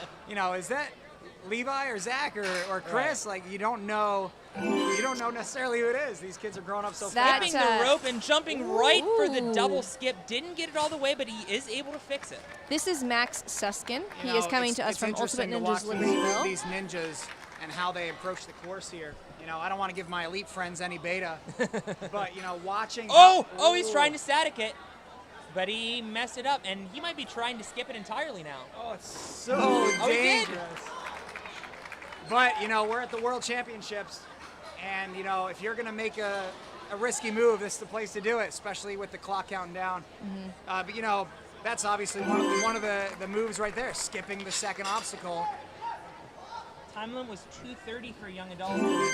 S3: Levi or Zach or Chris?
S2: Right.
S3: Like, you don't know necessarily who it is. These kids are growing up so
S2: Skipping
S3: fast.
S2: the rope and jumping right for the double skip. Didn't get it all the way, but he is able to fix it.
S4: This is Max Suskin.
S3: You
S4: He
S3: know,
S4: is coming to us
S3: it's
S4: from Ultimate
S3: interesting to watch
S4: Ninjas Libertyville.
S3: these ninjas and how they approach the course here. You know, I don't want to give my elite friends any beta, but you know, watching.
S2: Oh, he's trying to static it, but he messed it up, and he might be trying to skip it entirely now.
S3: Oh, it's so
S2: he did.
S3: dangerous. But you know, we're at the World Championships, and you know, if you're gonna make a risky move, this is the place to do it, especially with the clock counting down. But you know, that's obviously one of the moves right there, skipping the second obstacle.
S2: Time limit was 2:30 for young adults. And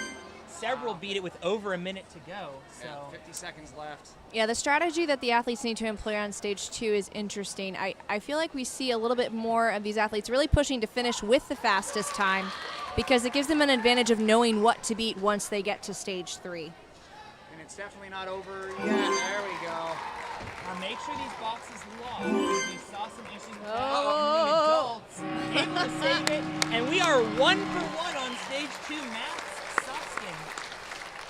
S2: several beat it with over a minute to go. So
S3: Yeah, 50 seconds left.
S4: Yeah, the strategy that the athletes need to employ on stage 2 is interesting. I feel like we see a little bit more of these athletes really pushing to finish with the fastest time because it gives them an advantage of knowing what to beat once they get to stage 3.
S3: And it's definitely not over yet. There we go.
S2: Now make sure these boxes lock because we saw some issues with that.
S4: Oh.
S2: Young adults able to save it, and we are 1 for 1 on stage 2. Max Suskin,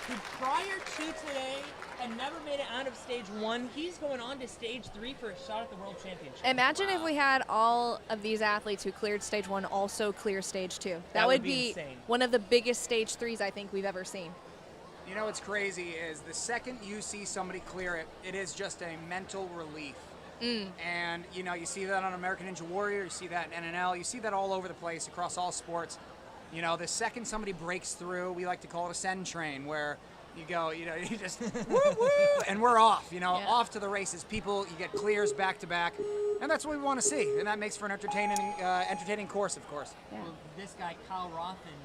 S2: who prior to today had never made it out of stage 1. He's going on to stage 3 for a shot at the World Championship.
S4: Imagine if we had all of these athletes who cleared stage 1 also clear stage 2. That would be
S2: insane.
S4: one of the biggest stage 3s I think we've ever seen.
S3: You know what's crazy is the second you see somebody clear it, it is just a mental relief. And you know, you see that on American Ninja Warrior, you see that in NNL, you see that all over the place across all sports. You know, the second somebody breaks through, we like to call it a send train, where you go, you know, you just woo woo, and we're off. You know,
S4: Yeah.
S3: off to the races. People, you get clears back to back, and that's what we want to see, and that makes for an entertaining course, of course.
S4: Yeah.
S2: Well, this guy, Kyle Rothen,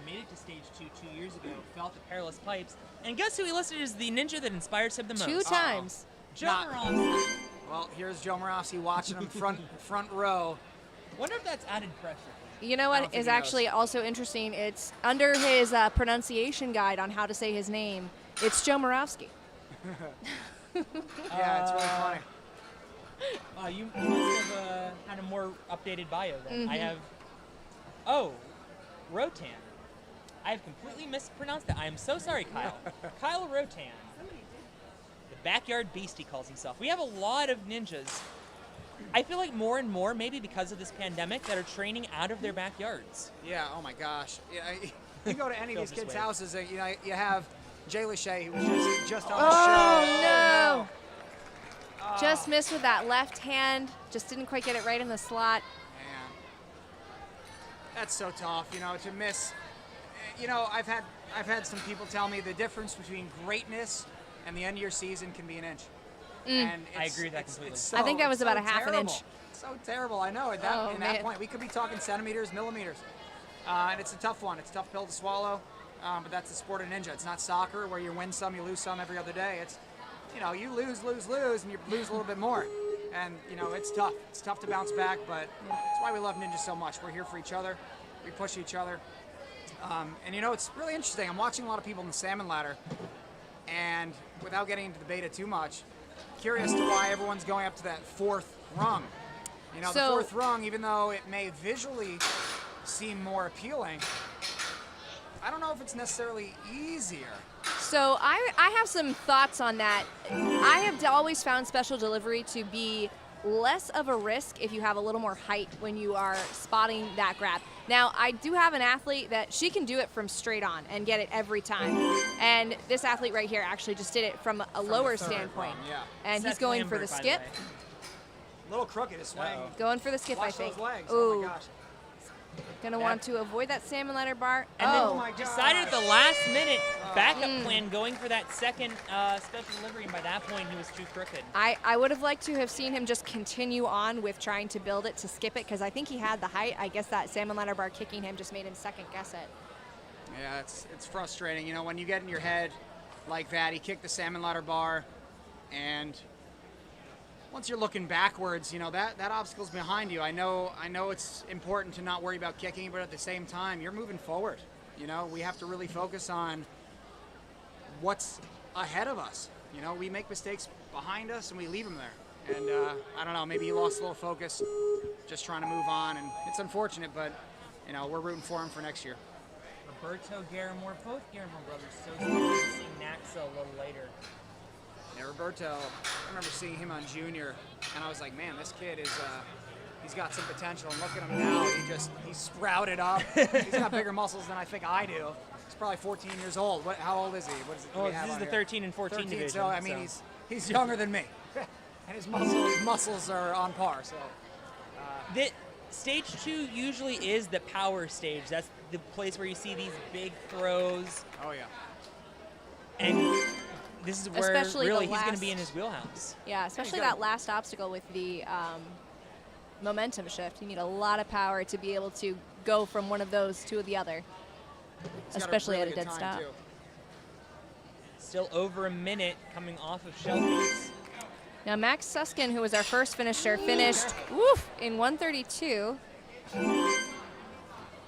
S2: made it to stage 2 2 years ago, felt the perilous pipes, and guess who he listed as the ninja that inspires him the most?
S4: 2 times.
S2: Joe
S3: Not-
S2: Moravsky.
S3: Well, here's Joe Moravsky watching him front row.
S2: Wonder if that's added pressure.
S4: You know
S3: I don't
S4: what
S3: think
S4: is
S3: he knows.
S4: actually also interesting? It's under his pronunciation guide on how to say his name. It's Joe Moravsky.
S3: Yeah, it's really funny.
S2: You must have had a more updated bio then. I have. Oh, Rothen. I have completely mispronounced that. I am so sorry, Kyle. Kyle Rothen. The backyard beast, he calls himself. We have a lot of ninjas. I feel like more and more, maybe because of this pandemic, that are training out of their backyards.
S3: Yeah, oh my gosh. Yeah, you go to any of
S2: Feels
S3: these
S2: this
S3: kids'
S2: way.
S3: houses, you know, you have Jaleesa, who was just on the
S4: Oh,
S3: show.
S4: no.
S3: Oh,
S4: Just missed with that left hand. Just didn't quite get it right in the slot.
S3: man. That's so tough, to miss. I've had some people tell me the difference between greatness and the end of your season can be an inch. And
S2: I agree with that completely.
S3: It's
S4: I think that was
S3: it's
S4: about
S3: so
S4: a half an
S3: terrible.
S4: inch.
S3: It's so terrible. I know. At
S4: Oh,
S3: that
S4: man.
S3: point, we could be talking centimeters, millimeters. And it's a tough one. It's a tough pill to swallow. But that's the sport of ninja. It's not soccer where you win some, you lose some every other day. It's, you lose, and you lose a little bit more. And, it's tough. It's tough to bounce back, but that's why we love ninja so much. We're here for each other. We push each other. And, it's really interesting. I'm watching a lot of people in the salmon ladder, and without getting into the beta too much, curious to why everyone's going up to that fourth rung. The
S4: So-
S3: fourth rung, even though it may visually seem more appealing, I don't know if it's necessarily easier.
S4: So I have some thoughts on that. I have always found special delivery to be less of a risk if you have a little more height when you are spotting that grab. Now, I do have an athlete that she can do it from straight on and get it every time. And this athlete right here actually just did it from a lower
S3: third
S4: standpoint.
S3: rung, yeah.
S4: And
S2: Seth
S4: he's going for
S2: Lambert,
S4: the
S2: by
S4: skip.
S2: way.
S3: A little crooked, his swing.
S4: Going for the skip, I
S3: Watch
S4: think.
S3: those legs.
S4: Ooh,
S3: Oh my gosh.
S4: gonna want to avoid that salmon ladder bar.
S2: And
S4: oh,
S2: then
S3: my gosh.
S2: decided at the last minute backup plan going for that second special delivery, and by that point he was too crooked.
S4: I would have liked to have seen him just continue on with trying to build it to skip it because I think he had the height. I guess that salmon ladder bar kicking him just made him second guess it.
S3: Yeah, it's frustrating. When you get in your head like that, he kicked the salmon ladder bar, and once you're looking backwards, that obstacle's behind you. I know it's important to not worry about kicking, but at the same time, you're moving forward. We have to really focus on what's ahead of us. We make mistakes behind us and we leave them there. And I don't know, maybe he lost a little focus, just trying to move on, and it's unfortunate, but we're rooting for him for next year.
S2: Roberto Garramore, both Garramore brothers, so excited to see Naxa a little later.
S3: Yeah, Roberto, I remember seeing him on junior, and I was like, man, this kid is, he's got some potential. And look at him now, he's sprouted up. He's got bigger muscles than I think I do. He's probably 14 years old. How old is he? What is it?
S2: Oh, this is the 13 and 14
S3: 13,
S2: division.
S3: so I mean, he's younger than me, and his muscles are on par. So
S2: The stage 2 usually is the power stage. That's the place where you see these big throws,
S3: oh yeah.
S2: and this is where
S4: Especially the
S2: really he's going to
S4: last-
S2: be in his wheelhouse.
S4: Yeah, especially
S3: got-
S4: that last obstacle with the momentum shift. You need a lot of power to be able to go from one of those to the other,
S3: He's got
S4: especially
S3: really
S4: at a
S3: good
S4: dead
S3: time,
S4: stop.
S3: too.
S2: Still over a minute coming off of Shelby's.
S4: Now Max Suskin, who was our first finisher, finished in 132.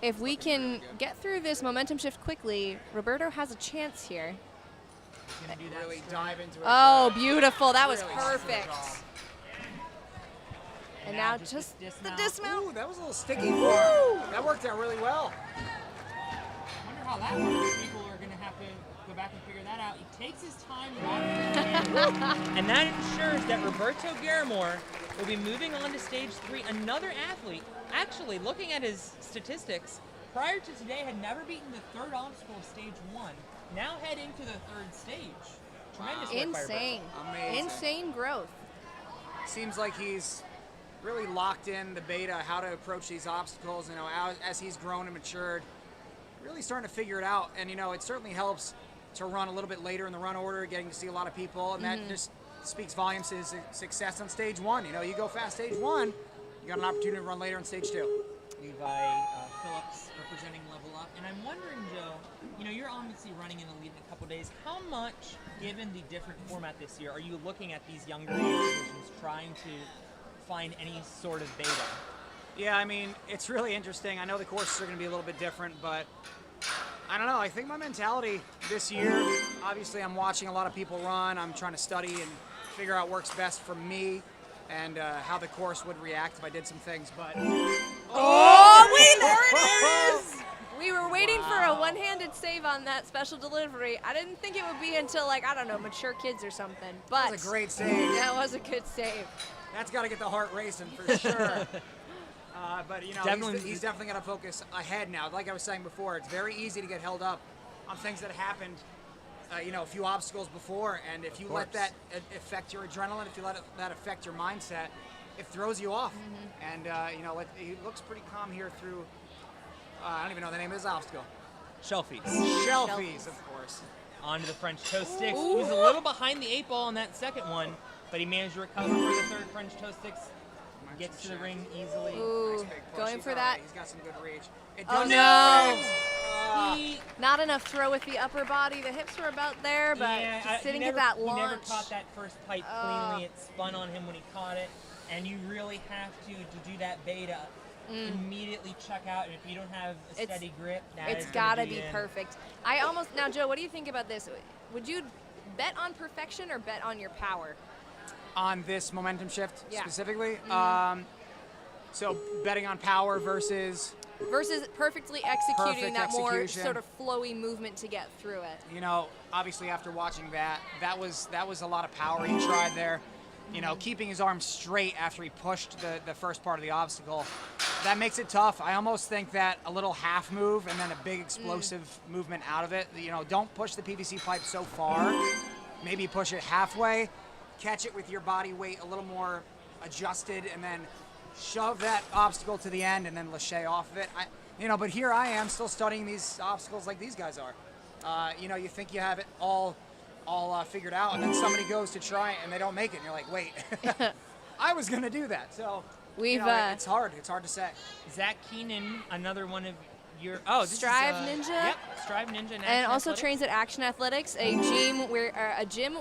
S4: If we can get through this momentum shift quickly, Roberto has a chance here.
S2: Gonna do that
S3: Really
S2: straight.
S3: dive into it.
S4: Oh, beautiful. That was
S3: Really
S4: perfect.
S3: nice job.
S4: And now
S2: just
S4: just
S2: the
S4: the
S2: dismount.
S4: dismount.
S3: Ooh, that was a little sticky for him. That worked out really well.
S2: I wonder how that works. People are going to have to go back and figure that out. He takes his time walking, and that ensures that Roberto Garramore will be moving on to stage 3. Another athlete, actually looking at his statistics, prior to today had never beaten the third obstacle of stage 1. Now heading to the third stage. Tremendous work by
S4: Insane.
S3: Amazing.
S4: Insane growth.
S3: Seems like he's really locked in the beta, how to approach these obstacles, as he's grown and matured, really starting to figure it out. And, it certainly helps to run a little bit later in the run order, getting to see a lot of people, and that just speaks volumes to his success on stage 1. You go fast stage 1, you got an opportunity to run later on stage 2.
S2: Levi Phillips representing Level Up. And I'm wondering, Joe, you're obviously running in the lead in a couple days. How much, given the different format this year, are you looking at these younger age divisions trying to find any sort of beta?
S3: Yeah, it's really interesting. I know the courses are going to be a little bit different, but I don't know. I think my mentality this year, obviously I'm watching a lot of people run. I'm trying to study and figure out what works best for me and how the course would react if I did some things. But
S4: Oh, there it is! We were waiting for a one-handed save on that special delivery. I didn't think it would be until, mature kids or something. But
S3: that was a great save.
S4: that was a good save.
S3: That's got to get the heart racing for sure. But
S2: Definitely.
S3: he's definitely got to focus ahead now. Like I was saying before, it's very easy to get held up on things that happened a few obstacles before, and if you let that affect your adrenaline, if you let that affect your mindset, it throws you off. And he looks pretty calm here through. I don't even know the name of this obstacle.
S2: Shelfies.
S3: Shelfies, of course.
S2: Onto the French toast sticks. He was a little behind the 8 ball on that second one, but he managed to recover for the third French toast sticks. Gets to the ring easily.
S4: Ooh,
S3: Nice big push.
S4: going
S3: He's
S4: for
S3: all
S4: that.
S3: right. He's got some good reach. It
S4: Oh,
S3: does
S4: no.
S2: He,
S4: Not enough throw with the upper body. The hips were about there, but just didn't get that launch.
S2: He never caught that first pipe cleanly. It spun on him when he caught it, and you really have to do that beta. Immediately check out, and if you don't have a steady grip,
S4: It's got to be perfect. Now, Joe, what do you think about this? Would you bet on perfection or bet on your power?
S3: On this momentum shift
S4: Yeah.
S3: specifically, so betting on power versus
S4: perfectly executing
S3: Perfect
S4: that more
S3: execution.
S4: sort of flowy movement to get through it.
S3: Obviously after watching that was a lot of power he tried there. Keeping his arms straight after he pushed the first part of the obstacle, that makes it tough. I almost think that a little half move and then a big explosive movement out of it. Don't push the PVC pipe so far. Maybe push it halfway, catch it with your body weight a little more adjusted, and then shove that obstacle to the end and then lâcher off of it. But here I am still studying these obstacles like these guys are. You think you have it all figured out, and then somebody goes to try it and they don't make it, and you're like, wait, I was gonna do that. So it's hard to say.
S2: Zach Keenan, another one of your
S4: Strive Ninja.
S2: Yep, Strive Ninja,
S4: And also trains at Action Athletics, a gym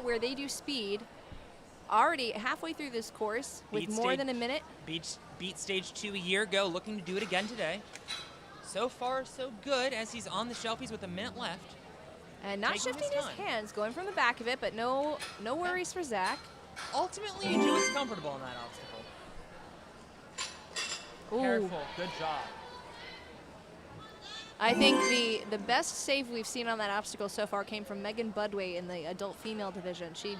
S4: where they do speed. Already halfway through this course with more than a minute.
S2: Beat stage 2 a year ago, looking to do it again today. So far, so good, as he's on the shelfies with a minute left.
S4: And not shifting his hands, going from the back of it, but no worries for Zach.
S2: Ultimately, you do what's comfortable in that obstacle.
S4: Ooh.
S2: Careful, good job.
S4: I think the best save we've seen on that obstacle so far came from Megan Budway in the adult female division. She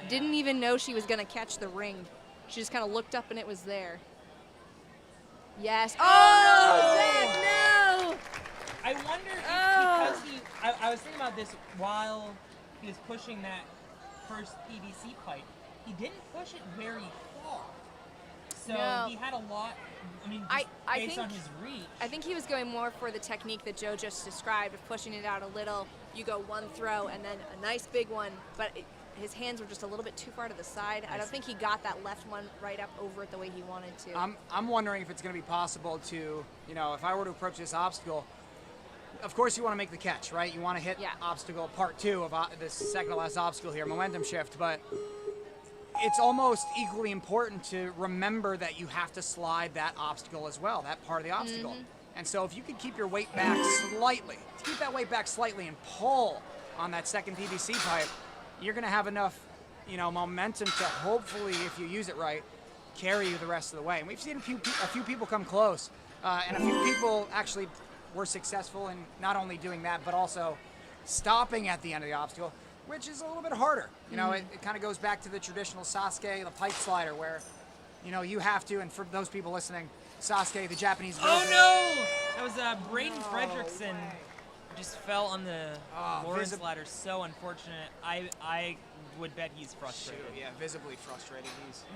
S4: didn't even know she was going to catch the ring. She just kind of looked up and it was there. Yes. Oh, Zach, no!
S2: I wonder if because I was thinking about this while he was pushing that first PVC pipe, he didn't push it very far. So he had a lot, based on his reach.
S4: I think he was going more for the technique that Joe just described of pushing it out a little. You go one throw and then a nice big one, but his hands were just a little bit too far to the side. I don't think he got that left one right up over it the way he wanted to.
S3: I'm wondering if it's going to be possible to, if I were to approach this obstacle, of course you want to make the catch, right? You want to hit obstacle part 2 of this second to last obstacle here, momentum shift, but it's almost equally important to remember that you have to slide that obstacle as well, that part of the obstacle. And so if you could keep your weight back slightly, and pull on that second PVC pipe, you're going to have enough, momentum to hopefully, if you use it right, carry you the rest of the way. And we've seen a few people come close, and a few people actually were successful in not only doing that, but also stopping at the end of the obstacle, which is a little bit harder. It kind of goes back to the traditional Sasuke, the pipe slider, where, you have to, and for those people listening, Sasuke, the Japanese version.
S2: Oh no! That was Braden Fredrickson. Just fell on the Lawrence ladder. So unfortunate. I would bet he's frustrated.
S3: Yeah, visibly frustrated.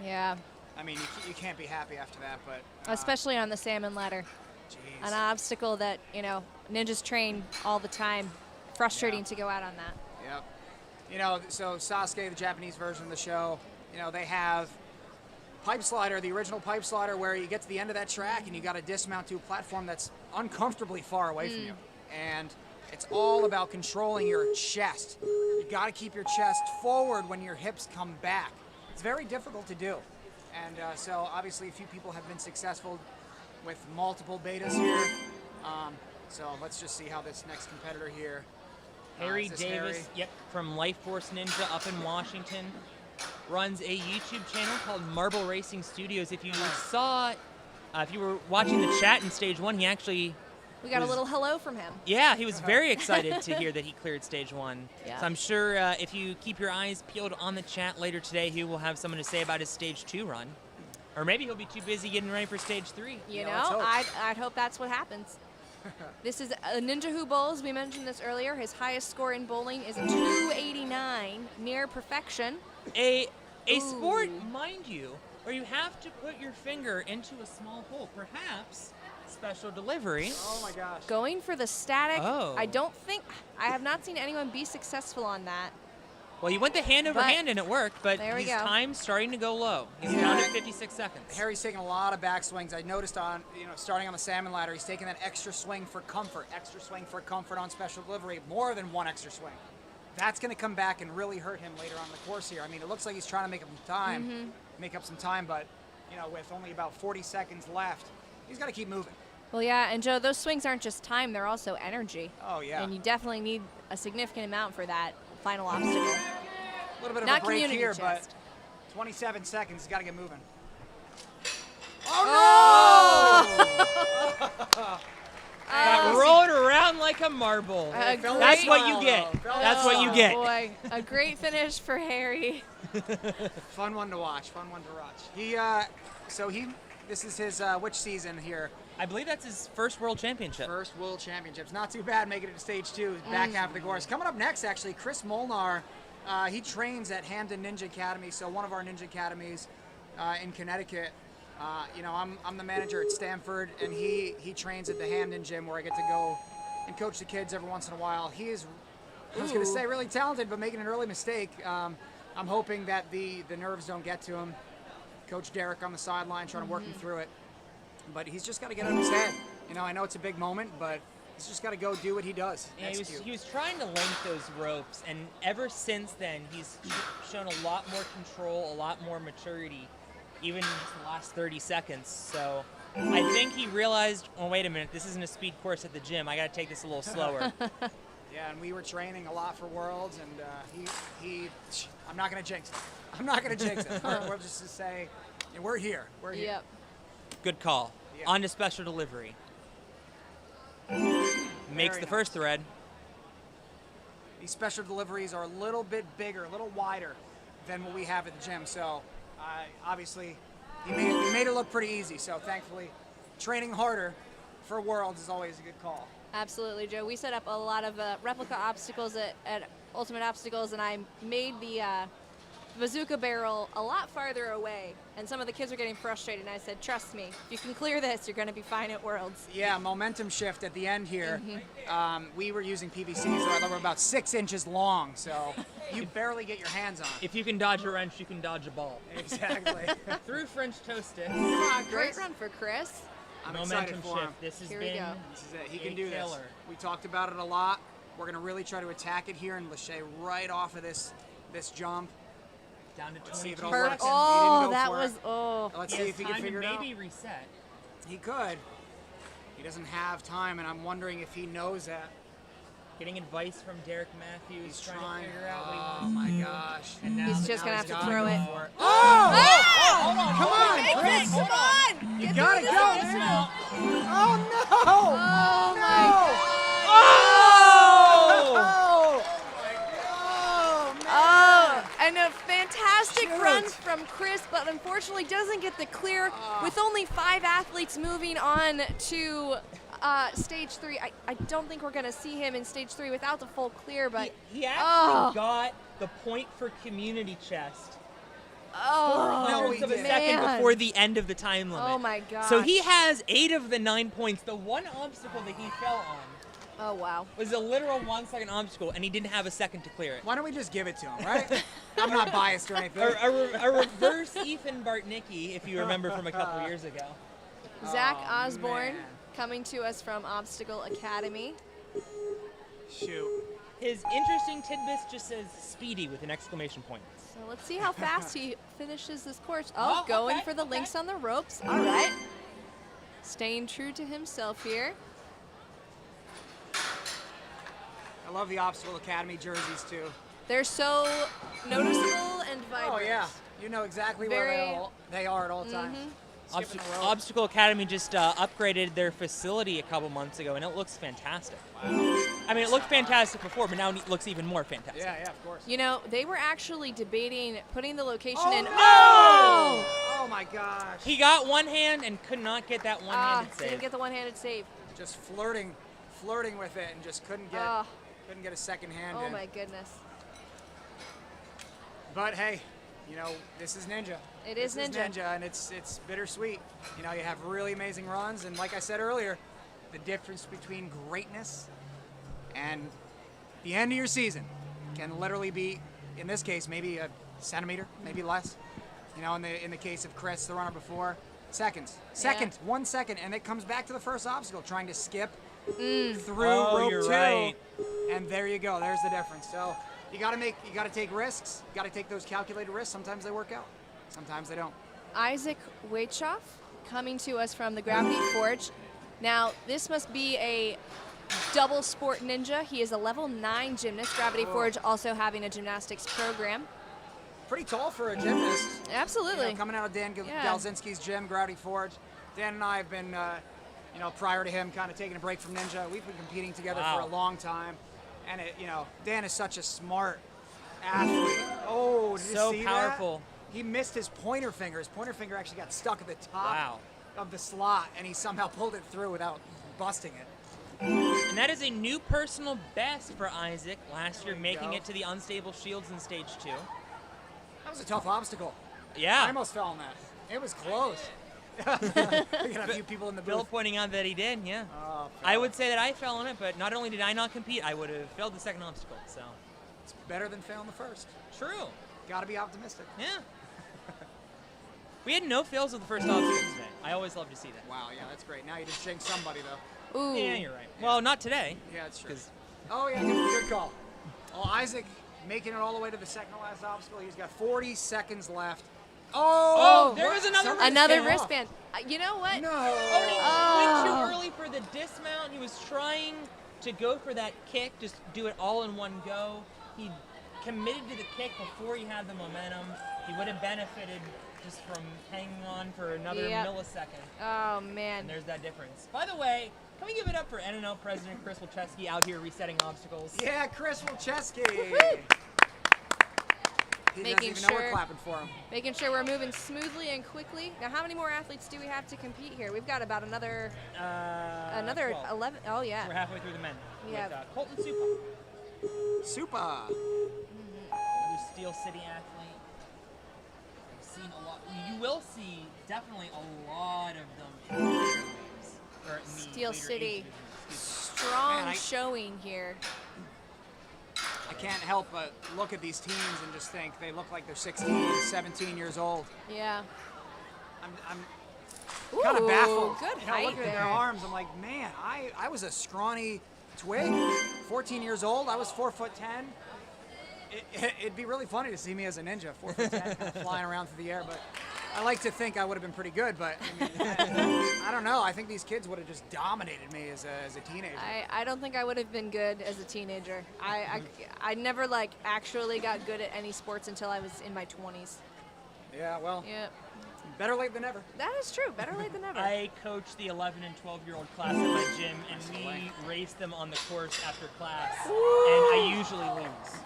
S4: Yeah.
S3: I mean, you can't be happy after that, but
S4: especially on the salmon ladder.
S3: Jeez.
S4: An obstacle that ninjas train all the time. Frustrating to go out on that.
S3: Yep. So Sasuke, the Japanese version of the show, they have pipe slider, the original pipe slider, where you get to the end of that track and you got to dismount to a platform that's uncomfortably far away from you, and it's all about controlling your chest. You got to keep your chest forward when your hips come back. It's very difficult to do, and so obviously a few people have been successful with multiple betas here. So let's just see how this next competitor here.
S2: Harry Davis, from Life Force Ninja up in Washington, runs a YouTube channel called Marble Racing Studios. If you if you were watching the chat in stage 1, he actually.
S4: We got a little hello from him.
S2: Yeah, he was very excited to hear that he cleared stage 1.
S4: Yeah.
S2: So I'm sure if you keep your eyes peeled on the chat later today, he will have something to say about his stage 2 run. Or maybe he'll be too busy getting ready for stage 3.
S4: I'd hope that's what happens. This is a Ninja Who Bowls. We mentioned this earlier. His highest score in bowling is a 289, near perfection.
S2: A sport, mind you, where you have to put your finger into a small hole. Perhaps special delivery.
S3: Oh my gosh.
S4: Going for the static.
S2: Oh.
S4: I have not seen anyone be successful on that.
S2: Well, you went the hand over hand and it worked, but
S4: there we
S2: his
S4: go.
S2: time's starting to go low. He's down to 56 seconds.
S3: Harry's taking a lot of backswings. I noticed on, starting on the salmon ladder, he's taking that extra swing for comfort on special delivery, more than one extra swing. That's going to come back and really hurt him later on in the course here. I mean, it looks like he's trying to make up some time, but with only about 40 seconds left, he's got to keep moving.
S4: Well, yeah, and Joe, those swings aren't just time, they're also energy.
S3: Oh, yeah.
S4: And you definitely need a significant amount for that final obstacle.
S3: A little bit
S4: Not
S3: of a break
S4: community
S3: here,
S4: chest.
S3: but 27 seconds, he's got to get moving.
S2: Got rolled around like a marble. That's what you get. That's what you get.
S4: Boy, a great finish for Harry.
S3: Fun one to watch. This is his which season here?
S2: I believe that's his first World Championship.
S3: First World Championships. Not too bad making it to stage 2, back half of the course. Coming up next, actually, Chris Molnar. He trains at Hamden Ninja Academy, so one of our ninja academies in Connecticut. I'm the manager at Stanford, and he trains at the Hamden gym where I get to go and coach the kids every once in a while. He is, I was going to say, really talented, but making an early mistake. I'm hoping that the nerves don't get to him. Coach Derek on the sideline trying to work him through it. But he's just got to get out of his head. I know it's a big moment, but he's just got to go do what he does.
S2: Yeah, he was trying to link those ropes, and ever since then, he's shown a lot more control, a lot more maturity, even in the last 30 seconds. So I think he realized, oh, wait a minute, this isn't a speed course at the gym. I got to take this a little slower.
S3: Yeah, and we were training a lot for Worlds, and I'm not going to jinx it. We're just to say, we're here. We're here.
S4: Yep.
S2: Good call.
S3: Yeah.
S2: On to special delivery. Makes the
S3: nice.
S2: first thread.
S3: These special deliveries are a little bit bigger, a little wider than what we have at the gym. So, obviously, he made it look pretty easy. So, thankfully, training harder for Worlds is always a good call.
S4: Absolutely, Joe. We set up a lot of replica obstacles at Ultimate Obstacles, and I made the bazooka barrel a lot farther away, and some of the kids were getting frustrated, and I said, trust me, if you can clear this, you're going to be fine at Worlds.
S3: Yeah, momentum shift at the end here. We were using PVCs that were about 6 inches long, so you barely get your hands on it.
S2: If you can dodge a wrench, you can dodge a ball.
S3: Exactly.
S2: Through French toast sticks.
S4: Great run for Chris.
S3: I'm
S2: Momentum
S3: excited for him.
S2: shift. This has
S4: Here we
S2: been
S4: go.
S3: This is it. He can
S2: a
S3: do this.
S2: killer.
S3: We talked about it a lot. We're going to really try to attack it here in Lachey right off of this jump.
S2: Down to
S3: Let's see if it
S2: 22
S3: all
S2: seconds.
S3: works.
S4: Oh,
S3: He didn't go
S4: that
S3: for
S4: was,
S3: it.
S4: oh.
S3: Let's
S2: He
S3: see
S2: has
S3: if he can
S2: time to
S3: figure it out.
S2: maybe reset.
S3: He could. He doesn't have time, and I'm wondering if he knows that.
S2: Getting advice from Derek Matthews,
S3: He's
S2: trying
S3: trying.
S2: to figure out what he
S3: Oh
S2: wants
S3: my
S2: to do.
S3: gosh.
S2: And now,
S4: He's just
S2: now
S4: going to
S2: he's
S4: have to
S2: gotta
S4: throw
S2: go
S4: it.
S2: for it.
S3: Come on,
S4: Chris,
S3: Chris.
S4: come on!
S3: You
S4: Get
S3: gotta
S4: through
S3: go,
S4: this.
S3: man. Oh no!
S4: Oh, my
S2: Oh!
S3: Oh!
S4: Oh, and a fantastic run from Chris, but unfortunately doesn't get the clear with only 5 athletes moving on to stage 3. I don't think we're going to see him in stage 3 without the full clear, but
S2: He actually got the point for community chest.
S4: oh,
S2: Hundredths of a second before the end of the time limit.
S4: Oh my gosh.
S2: So he has 8 of the 9 points. The one obstacle that he fell on
S4: Oh, wow.
S2: was a literal 1-second obstacle, and he didn't have a second to clear it.
S3: Why don't we just give it to him, right? I'm not biased or anything.
S2: A reverse Ethan Bartnicki, if you remember from a couple years ago.
S4: Zach
S3: Oh,
S4: Osborne
S3: man.
S4: coming to us from Obstacle Academy.
S3: Shoot.
S2: His interesting tidbits just says speedy with an exclamation point.
S4: So let's see how fast he finishes this course.
S2: Oh,
S4: Going
S2: okay,
S4: for the
S2: okay.
S4: links on the ropes. All right. Staying true to himself here.
S3: I love the Obstacle Academy jerseys too.
S4: They're so noticeable and vibrant.
S3: Oh yeah, you know exactly
S4: Very-
S3: where they are at all times. Skipping the rope.
S2: Obstacle Academy just upgraded their facility a couple months ago, and it looks fantastic. I mean, it looked fantastic before, but now it looks even more fantastic.
S3: Yeah, of course.
S4: You know, they were actually debating putting the location
S3: Oh,
S4: in.
S3: no!
S4: Oh!
S3: Oh my gosh.
S2: He got one hand and could not get that one-handed
S4: Didn't
S2: save.
S4: get the one-handed save.
S3: just flirting with it and just couldn't get a second hand in.
S4: Oh my goodness.
S3: But hey, you know, this is Ninja.
S4: This is
S3: Ninja, and it's bittersweet. You know, you have really amazing runs, and like I said earlier, the difference between greatness and the end of your season can literally be, in this case, maybe a centimeter, maybe less. You know, in the case of Chris, the runner before, seconds, 1 second, and it comes back to the first obstacle, trying to skip through rope
S2: you're
S3: 2,
S2: right.
S3: and there you go. There's the difference. So you got to take risks. You got to take those calculated risks. Sometimes they work out. Sometimes they don't.
S4: Isaac Weightshop coming to us from the Gravity Forge. Now, this must be a double sport ninja. He is a level 9 gymnast. Gravity Forge also having a gymnastics program.
S3: Pretty tall for a gymnast.
S4: Absolutely.
S3: You know, coming out of Dan Galzinski's gym, Gravity Forge. Dan and I have been, you know, prior to him kind of taking a break from ninja, we've been competing together for a long time. And, you know, Dan is such a smart athlete. Oh, did
S2: So
S3: you see
S2: powerful.
S3: that? He missed his pointer finger. His pointer finger actually got stuck at the top of the slot, and he somehow pulled it through without busting it.
S2: And that is a new personal best for Isaac last year, making it to the unstable shields in stage 2.
S3: That was a tough obstacle.
S2: Yeah.
S3: I almost fell on that. It was close. We got a few people in the
S2: Bill
S3: booth.
S2: pointing out that he did, yeah.
S3: Oh,
S2: I would say that I fell on it, but not only did I not compete, I would have failed the second obstacle, so.
S3: It's better than failing the first.
S2: True.
S3: Got to be optimistic.
S2: Yeah. We had no fails with the first obstacle today. I always love to see that.
S3: Wow, yeah, that's great. Now you just jinxed somebody, though.
S4: Ooh.
S2: Yeah, you're right. Well, not today.
S3: Yeah, that's true. Oh, yeah, good call. Well, Isaac making it all the way to the second to last obstacle. He's got 40 seconds left.
S2: Oh, there was another
S4: wristband. You know what?
S3: No.
S2: Went too early for the dismount. He was trying to go for that kick, just do it all in one go. He committed to the kick before he had the momentum. He would have benefited just from hanging on for another millisecond.
S4: Oh, man.
S2: And there's that difference. By the way, can we give it up for NNL President Chris Wilczewski out here resetting obstacles?
S3: Yeah, Chris Wilczewski. He
S4: Making
S3: doesn't even know we're clapping for him.
S4: Making sure we're moving smoothly and quickly. Now, how many more athletes do we have to compete here? We've got about another
S2: 12.
S4: 11. Oh, yeah.
S2: We're halfway through the men.
S4: We
S2: with,
S4: have
S2: Colton Supa,
S3: Supa.
S2: another Steel City athlete. I've seen a lot. You will see definitely a lot of them in the later waves, or in the
S4: Steel
S2: later
S4: City.
S2: age divisions.
S4: Strong
S3: Man,
S4: showing here.
S3: I can't help but look at these teams and just think they look like they're 16, 17 years old.
S4: Yeah.
S3: I'm kind of baffled.
S4: Good
S3: You know,
S4: height
S3: looking at their
S4: there.
S3: arms, I'm like, man, I was a scrawny twig, 14 years old. I was 4'10". It'd be really funny to see me as a ninja, 4'10", kind of flying around through the air. But I like to think I would have been pretty good. But I mean, I don't know. I think these kids would have just dominated me as a teenager.
S4: I don't think I would have been good as a teenager. I never actually got good at any sports until I was in my 20s.
S3: Yeah, well,
S4: Yeah.
S3: better late than never.
S4: That is true. Better late than never.
S2: I coach the 11 and 12-year-old class at my gym, and we race them on the course after class, and I usually lose.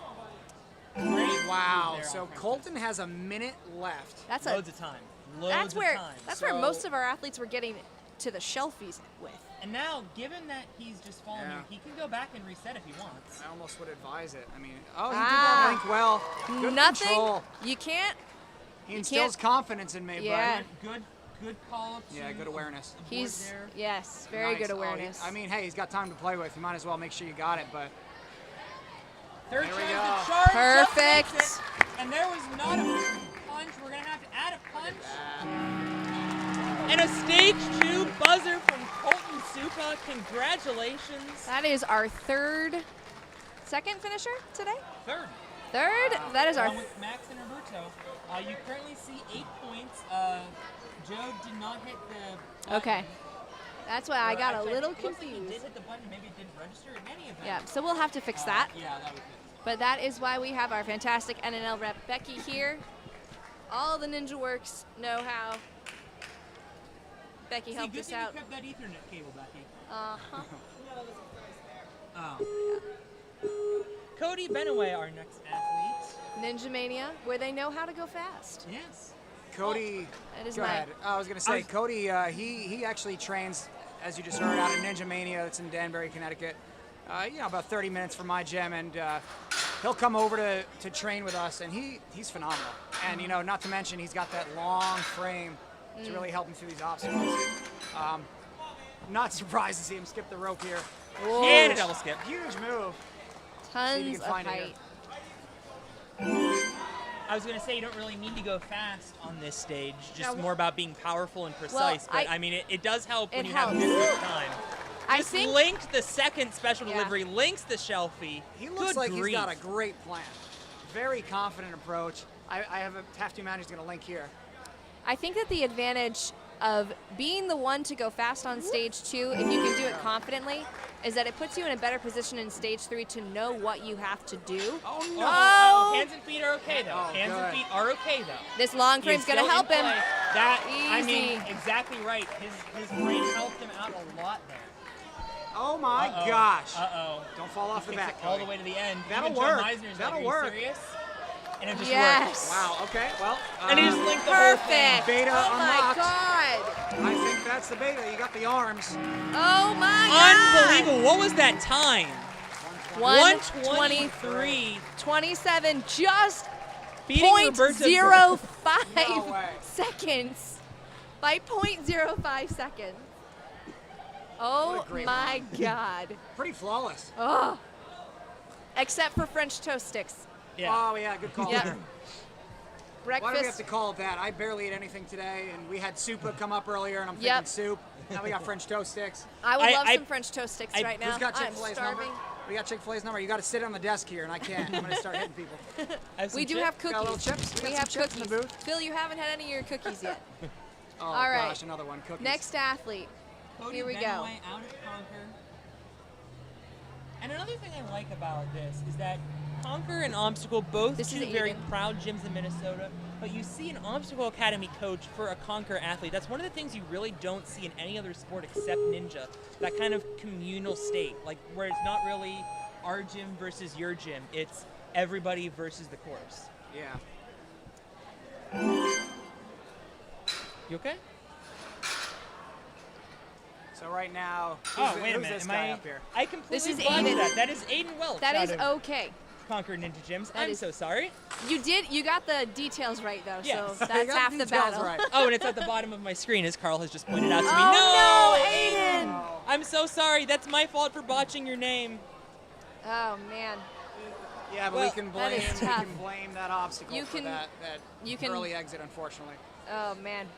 S2: Great.
S3: Wow.
S2: There
S3: So
S2: on
S3: Colton has a minute left.
S4: That's
S2: Loads of time. Loads
S4: that's
S2: of
S4: where
S2: time.
S4: that's where most of our athletes were getting to the shelfies with.
S2: And now, given that he's just fallen
S3: Yeah.
S2: here, he can go back and reset if he wants.
S3: I almost would advise it. I mean, he did that link well. Good
S4: Nothing.
S3: control.
S4: You can't.
S3: He instills confidence in me,
S4: Yeah.
S2: Good call.
S3: but yeah, good awareness.
S2: Aboard
S4: He's
S2: there.
S4: yes, very
S3: Nice.
S4: good
S3: Oh,
S4: awareness.
S3: I mean, hey, he's got time to play with. You might as well make sure you got it. But
S2: Third
S3: There we
S2: time's
S3: go.
S2: the charge. just
S4: Perfect.
S2: makes it. And there was not a punch. We're going to have to add a punch. And a stage 2 buzzer from Colton Supa. Congratulations.
S4: That is our second finisher today.
S2: Third.
S4: Third. That is our.
S2: Along with Max and Roberto. You currently see 8 points. Joe did not hit the button.
S4: Okay. That's why I got a
S2: Actually,
S4: little
S2: it looks like he
S4: confused.
S2: did hit the button. Maybe it didn't register in any event.
S4: Yeah. So we'll have to fix that.
S2: Yeah, that was it.
S4: But that is why we have our fantastic NNL rep Becky here. All the Ninja Works know-how. Becky
S2: See,
S4: helped
S2: good
S4: us
S2: thing
S4: out.
S2: you kept that Ethernet cable, Becky.
S4: Uh-huh.
S2: Oh. Cody Benaway, our next athlete.
S4: Ninja Mania, where they know how to go fast.
S2: Yes.
S3: Cody,
S4: That is
S3: go
S4: my.
S3: ahead. I was going to say, Cody, he actually trains as you just heard, out of Ninja Mania. That's in Danbury, Connecticut. About 30 minutes from my gym, and he'll come over to train with us, and he's phenomenal. And not to mention he's got that long frame to really help him through these obstacles. Not surprised to see him skip the rope here.
S2: Whoa. And a double skip.
S3: Huge move.
S4: Tons of height.
S2: I was going to say you don't really need to go fast on this stage, just more about being powerful and precise.
S4: Well,
S2: but I mean, it does help when you
S4: helps.
S2: have this time.
S4: I think
S2: linked the second special delivery, links the shelfie.
S3: He looks like he's got a great plan. Very confident approach. I have a have to imagine he's going to link here.
S4: I think that the advantage of being the one to go fast on stage 2, if you can do it confidently, is that it puts you in a better position in stage 3 to know what you have to do.
S3: Oh, no.
S4: Oh.
S2: Hands and feet are okay, though. Hands and feet are okay, though.
S4: This long frame's going to help him.
S2: I mean, exactly right. His frame helped him out a lot there.
S3: Oh, my gosh.
S2: Uh-oh.
S3: Don't fall off the back,
S2: all the way to the end.
S3: That'll
S2: Even
S3: work.
S2: Joe Meisner's
S3: That'll
S2: like,
S3: work.
S2: Are you serious? And it just
S4: Yes.
S2: worked.
S3: Wow, okay, well.
S2: And he just linked the whole thing.
S4: Perfect.
S3: Beta
S4: Oh,
S3: unlocked.
S4: my God.
S3: I think that's the beta. You got the arms.
S4: Oh, my God.
S2: Unbelievable. What was that time?
S4: 1:23. 27, just
S2: Beating Roberto
S4: 0.05
S3: No way.
S4: seconds. By 0.05 seconds. Oh,
S3: What a great
S4: my God.
S3: Pretty flawless.
S4: Oh. Except for French toast sticks.
S2: Yeah.
S3: Oh, yeah, good call
S4: Yep.
S3: there.
S4: Breakfast.
S3: Why do we have to call it that? I barely ate anything today, and we had Supa come up earlier, and I'm thinking
S4: Yep.
S3: soup. Now we got French toast sticks.
S4: I would love
S2: I-
S4: some French toast sticks
S2: I-
S4: right now.
S3: Who's got
S4: I'm
S3: Chick-fil-A's number?
S4: starving.
S3: We got Chick-fil-A's number. You got to sit on the desk here, and I can't. I'm going to start hitting people.
S4: We do have cookies.
S3: Got a little chips? We
S4: We
S3: got
S4: have
S3: some chips in
S4: cookies.
S3: the booth?
S4: Phil, you haven't had any of your cookies yet.
S3: Oh,
S4: All right.
S3: gosh, another one. Cookies.
S4: Next athlete.
S2: Cody
S4: Here we go.
S2: Benaway out at Conquer. And another thing I like about this is that Conquer and Obstacle, both
S4: This is
S2: two very
S4: Aiden.
S2: proud gyms in Minnesota, but you see an Obstacle Academy coach for a Conquer athlete. That's one of the things you really don't see in any other sport except Ninja. That kind of communal state, like where it's not really our gym versus your gym. It's everybody versus the course.
S3: Yeah.
S2: You okay?
S3: So right now,
S2: Oh, wait a
S3: who's
S2: minute.
S3: this
S2: Am
S3: guy
S2: I?
S3: up here?
S2: I completely
S4: This is
S2: botched
S4: Aiden.
S2: that. That is Aiden Welch.
S4: That
S2: out
S4: is
S2: of
S4: okay.
S2: Conquer Ninja Gyms.
S4: That
S2: I'm
S4: is-
S2: so sorry.
S4: You got the details right though,
S2: Yes.
S4: so
S3: You
S4: that's
S3: got
S4: half
S3: the
S4: the
S3: details
S4: battle.
S3: right.
S2: Oh, and it's at the bottom of my screen, as Carl has just pointed out to me.
S4: Oh no,
S2: Aiden!
S4: Aiden!
S2: I'm so sorry. That's my fault for botching your name.
S4: Oh man.
S3: Yeah, but
S2: Well,
S3: we can
S4: that
S3: blame
S4: is tough.
S3: that obstacle
S4: You
S3: for
S4: can-
S3: that
S4: you can-
S3: early exit, unfortunately.
S4: Oh man.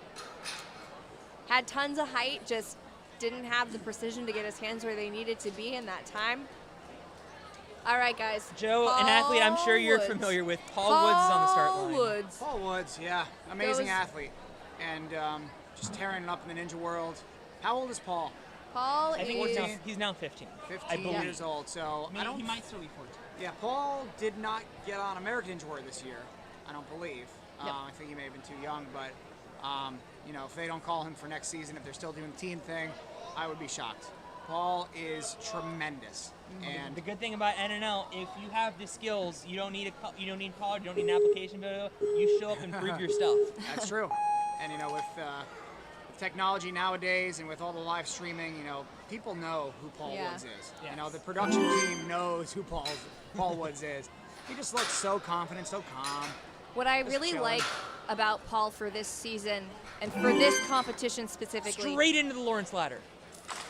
S4: Had tons of height, just didn't have the precision to get his hands where they needed to be in that time. All right, guys.
S2: Joe, an athlete I'm sure you're
S4: Woods.
S2: familiar with. Paul Woods is on the start line.
S4: Woods.
S3: Paul Woods, yeah, amazing
S4: Goes-
S3: athlete, and just tearing it up in the ninja world. How old is Paul?
S4: Paul
S2: I think
S4: is
S2: he's now 15.
S3: 15
S2: believe.
S3: years old. So I don't.
S2: He might still be 14.
S3: Yeah, Paul did not get on American Ninja Warrior this year. I don't believe.
S4: Yep.
S3: I think he may have been too young, but if they don't call him for next season, if they're still doing the team thing, I would be shocked. Paul is tremendous, and
S2: The good thing about NNL, if you have the skills, you don't need college, you don't need an application video. You show up and prove your stuff.
S3: that's true. And with technology nowadays and with all the live streaming, people know who Paul
S4: Yeah.
S3: Woods is.
S2: Yes.
S3: The production team knows who Paul Woods is. He just looks so confident, so calm.
S4: What I
S3: Just
S4: really
S3: chilling.
S4: like about Paul for this season and for this competition specifically,
S2: Straight into the Lawrence ladder.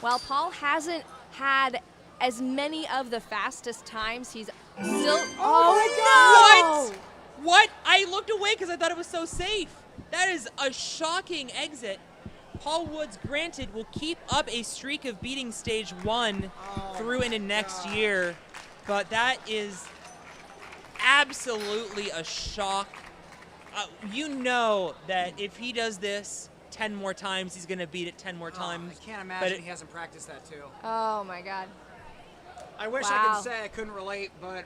S4: while Paul hasn't had as many of the fastest times, he's still.
S2: What? What? I looked away because I thought it was so safe. That is a shocking exit. Paul Woods, granted, will keep up a streak of beating stage 1 through into next year, but that is absolutely a shock. You know that if he does this 10 more times, he's going to beat it 10 more times.
S3: I can't
S2: But
S3: imagine
S2: it-
S3: he hasn't practiced that too.
S4: Oh my God.
S3: I wish I
S4: Wow.
S3: could say I couldn't relate, but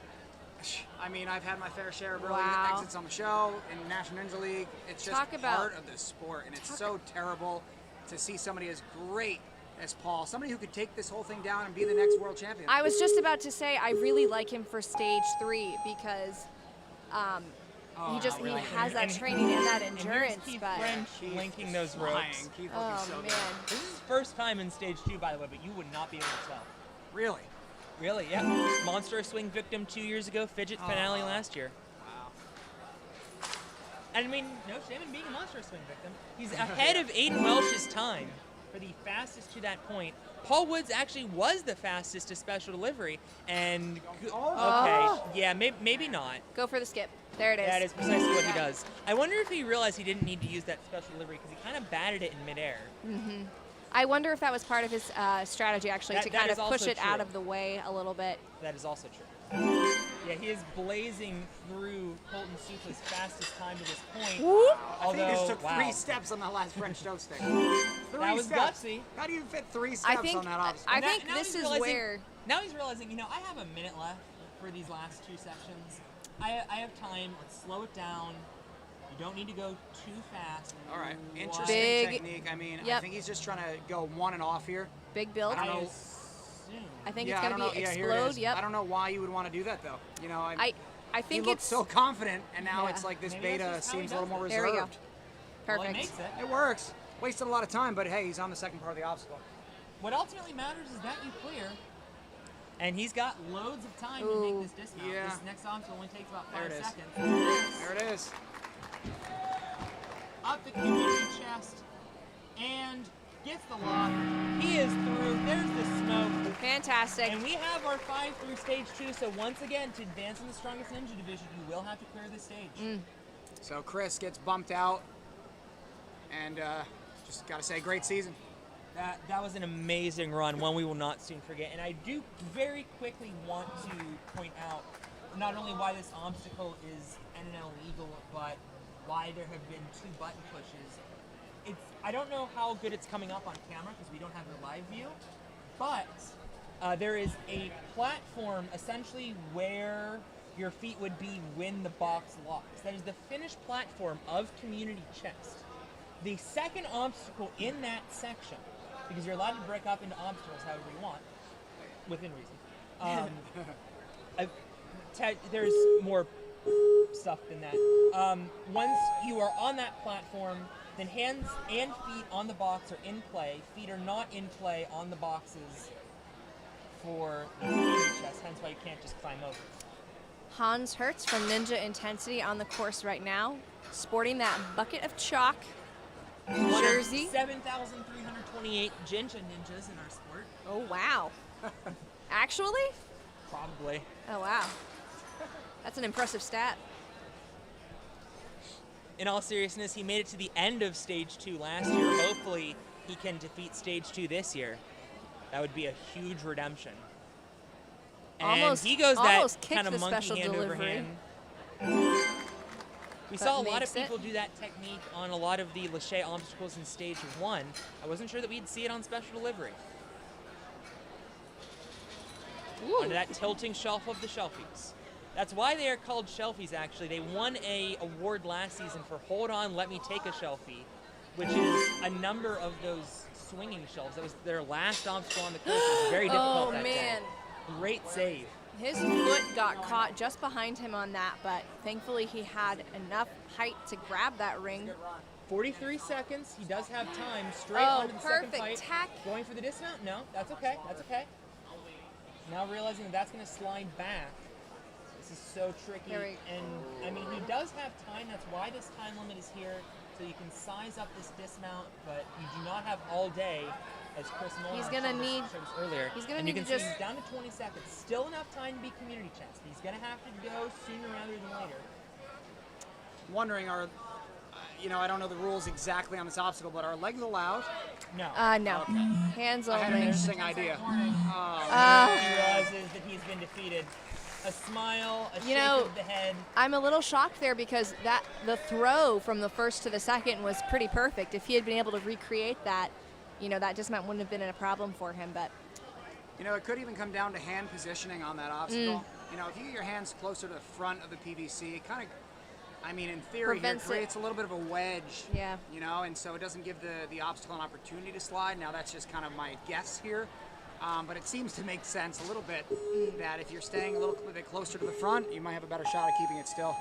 S3: I've had my fair share of early
S4: Wow.
S3: exits on the show in National Ninja League. It's just
S4: Talk about-
S3: part of the sport, and it's so terrible to see somebody as great as Paul, somebody who could take this whole thing down and be the next world champion.
S4: I was just about to say I really like him for stage 3 because he has that training and that endurance.
S2: And Keith
S4: but
S2: French linking those ropes.
S3: Keith
S4: oh
S3: looking so
S4: man,
S3: good.
S2: This is his first time in stage 2, by the way, but you would not be able to tell.
S3: Really?
S2: Really, yeah. Monster swing victim 2 years ago, fidget finale last year.
S3: Wow.
S2: And I mean, no shame in being a monster swing victim. He's ahead of Aiden Welsh's time for the fastest to that point. Paul Woods actually was the fastest to special delivery, and yeah, maybe not.
S4: go for the skip. There it is.
S2: That is precisely what he does. I wonder if he realized he didn't need to use that special delivery because he kind of batted it in midair.
S4: I wonder if that was part of his strategy, actually,
S2: That
S4: to kind
S2: is
S4: of push
S2: also
S4: it out
S2: true.
S4: of the way a little bit.
S2: That is also true. Yeah, he is blazing through Colton Supa's fastest time to this point.
S4: Whoop.
S3: I think he just took 3 steps on that last French toast stick.
S2: That was
S3: steps.
S2: gutsy.
S3: How do you fit 3 steps on that obstacle?
S4: I think
S2: Now
S4: this
S2: he's
S4: is
S2: realizing-
S4: where.
S2: Now he's realizing, I have a minute left for these last 2 sections. I have time. Let's slow it down. You don't need to go too fast.
S3: All right,
S2: What?
S3: interesting
S4: Big-
S3: technique. I mean, I
S4: Yep.
S3: think he's just trying to go 1 and off here.
S4: Big build.
S3: I don't know.
S2: assume.
S4: I think
S3: Yeah,
S4: it's
S3: I
S4: going
S3: don't
S4: to be
S3: know. Yeah, here it
S4: explode.
S3: is.
S4: Yep.
S3: I don't know why you would want to do that though.
S4: I
S3: he
S4: think
S3: looked
S4: it's
S3: so confident, and now
S4: Yeah.
S3: it's like this
S2: Maybe that's
S3: beta
S2: just how he
S3: seems a little
S2: does
S3: more
S2: it.
S4: There we go.
S3: reserved.
S2: Well,
S4: perfect.
S2: it makes it.
S3: It works. Wasted a lot of time, but hey, he's on the second part of the obstacle.
S2: What ultimately matters is that you clear. And he's got loads of time to
S4: Ooh.
S2: make this dismount.
S3: Yeah.
S2: This next obstacle only takes about 5
S3: There it is.
S2: seconds.
S3: There it is.
S2: Up the community chest and gets the lock. He is through. There's the smoke.
S4: Fantastic.
S2: And we have our 5 through stage 2. So once again, to advance in the strongest ninja division, you will have to clear this stage.
S3: So Chris gets bumped out, and just gotta say, great season.
S2: That was an amazing run, one we will not soon forget. And I do very quickly want to point out not only why this obstacle is NNL legal, but why there have been 2 button pushes. I don't know how good it's coming up on camera because we don't have the live view, but there is a platform essentially where your feet would be when the box locks. That is the finished platform of community chest. The second obstacle in that section, because you're allowed to break up into obstacles however you want, within reason. There's more stuff than that. Once you are on that platform, then hands and feet on the box are in play. Feet are not in play on the boxes for the community chest, hence why you can't just climb over.
S4: Hans Hertz from Ninja Intensity on the course right now, sporting that bucket of chalk jersey.
S2: 7,328 Jinja ninjas in our sport.
S4: Oh, wow. Actually?
S2: Probably.
S4: Oh, wow. That's an impressive stat.
S2: In all seriousness, he made it to the end of stage 2 last year. Hopefully, he can defeat stage 2 this year. That would be a huge redemption. And
S4: Almost-
S2: he goes
S4: almost
S2: that
S4: kicked
S2: kind of
S4: the
S2: monkey
S4: special
S2: hand over
S4: delivery.
S2: hand. We
S4: But
S2: saw a lot of
S4: makes it.
S2: people do that technique on a lot of the Lachey obstacles in stage 1. I wasn't sure that we'd see it on special delivery.
S4: Ooh.
S2: Onto that tilting shelf of the shelfies. That's why they are called shelfies, actually. They won a award last season for Hold On, Let Me Take a Shelfie, which is a number of those swinging shelves. That was their last obstacle on the course. It was very difficult
S4: Oh,
S2: that
S4: man.
S2: day. Great save.
S4: His foot got caught just behind him on that, but thankfully he had enough height to grab that ring.
S2: 43 seconds. He does have time. Straight
S4: Oh,
S2: onto the second
S4: perfect
S2: fight.
S4: tack.
S2: Going for the dismount? No, that's okay. That's okay. Now realizing that that's going to slide back. This is so tricky.
S4: There we-
S2: And, I mean, he does have time. That's why this time limit is here. So you can size up this dismount, but you do not have all day, as Chris Molnar
S4: He's gonna
S2: showed us-
S4: need-
S2: showed us earlier.
S4: he's gonna
S2: and
S4: need
S2: you
S4: to
S2: can see
S4: just-
S2: he's down to 20 seconds. Still enough time to be community chest. He's going to have to go sooner rather than later.
S3: Wondering, I don't know the rules exactly on this obstacle, but are legs allowed?
S2: No.
S4: No. Hands
S3: I had an
S4: only.
S3: interesting idea.
S2: He realizes that he's been defeated. A smile, a shake of the head.
S4: I'm a little shocked there because the throw from the first to the second was pretty perfect. If he had been able to recreate that, that dismount wouldn't have been a problem for him. But
S3: It could even come down to hand positioning on that obstacle. If you get your hands closer to the front of the PVC, it kind of, in theory, here,
S4: Prevents it.
S3: creates a little bit of a wedge.
S4: Yeah.
S3: And so it doesn't give the obstacle an opportunity to slide. Now that's just kind of my guess here. But it seems to make sense a little bit that if you're staying a little bit closer to the front, you might have a better shot at keeping it still.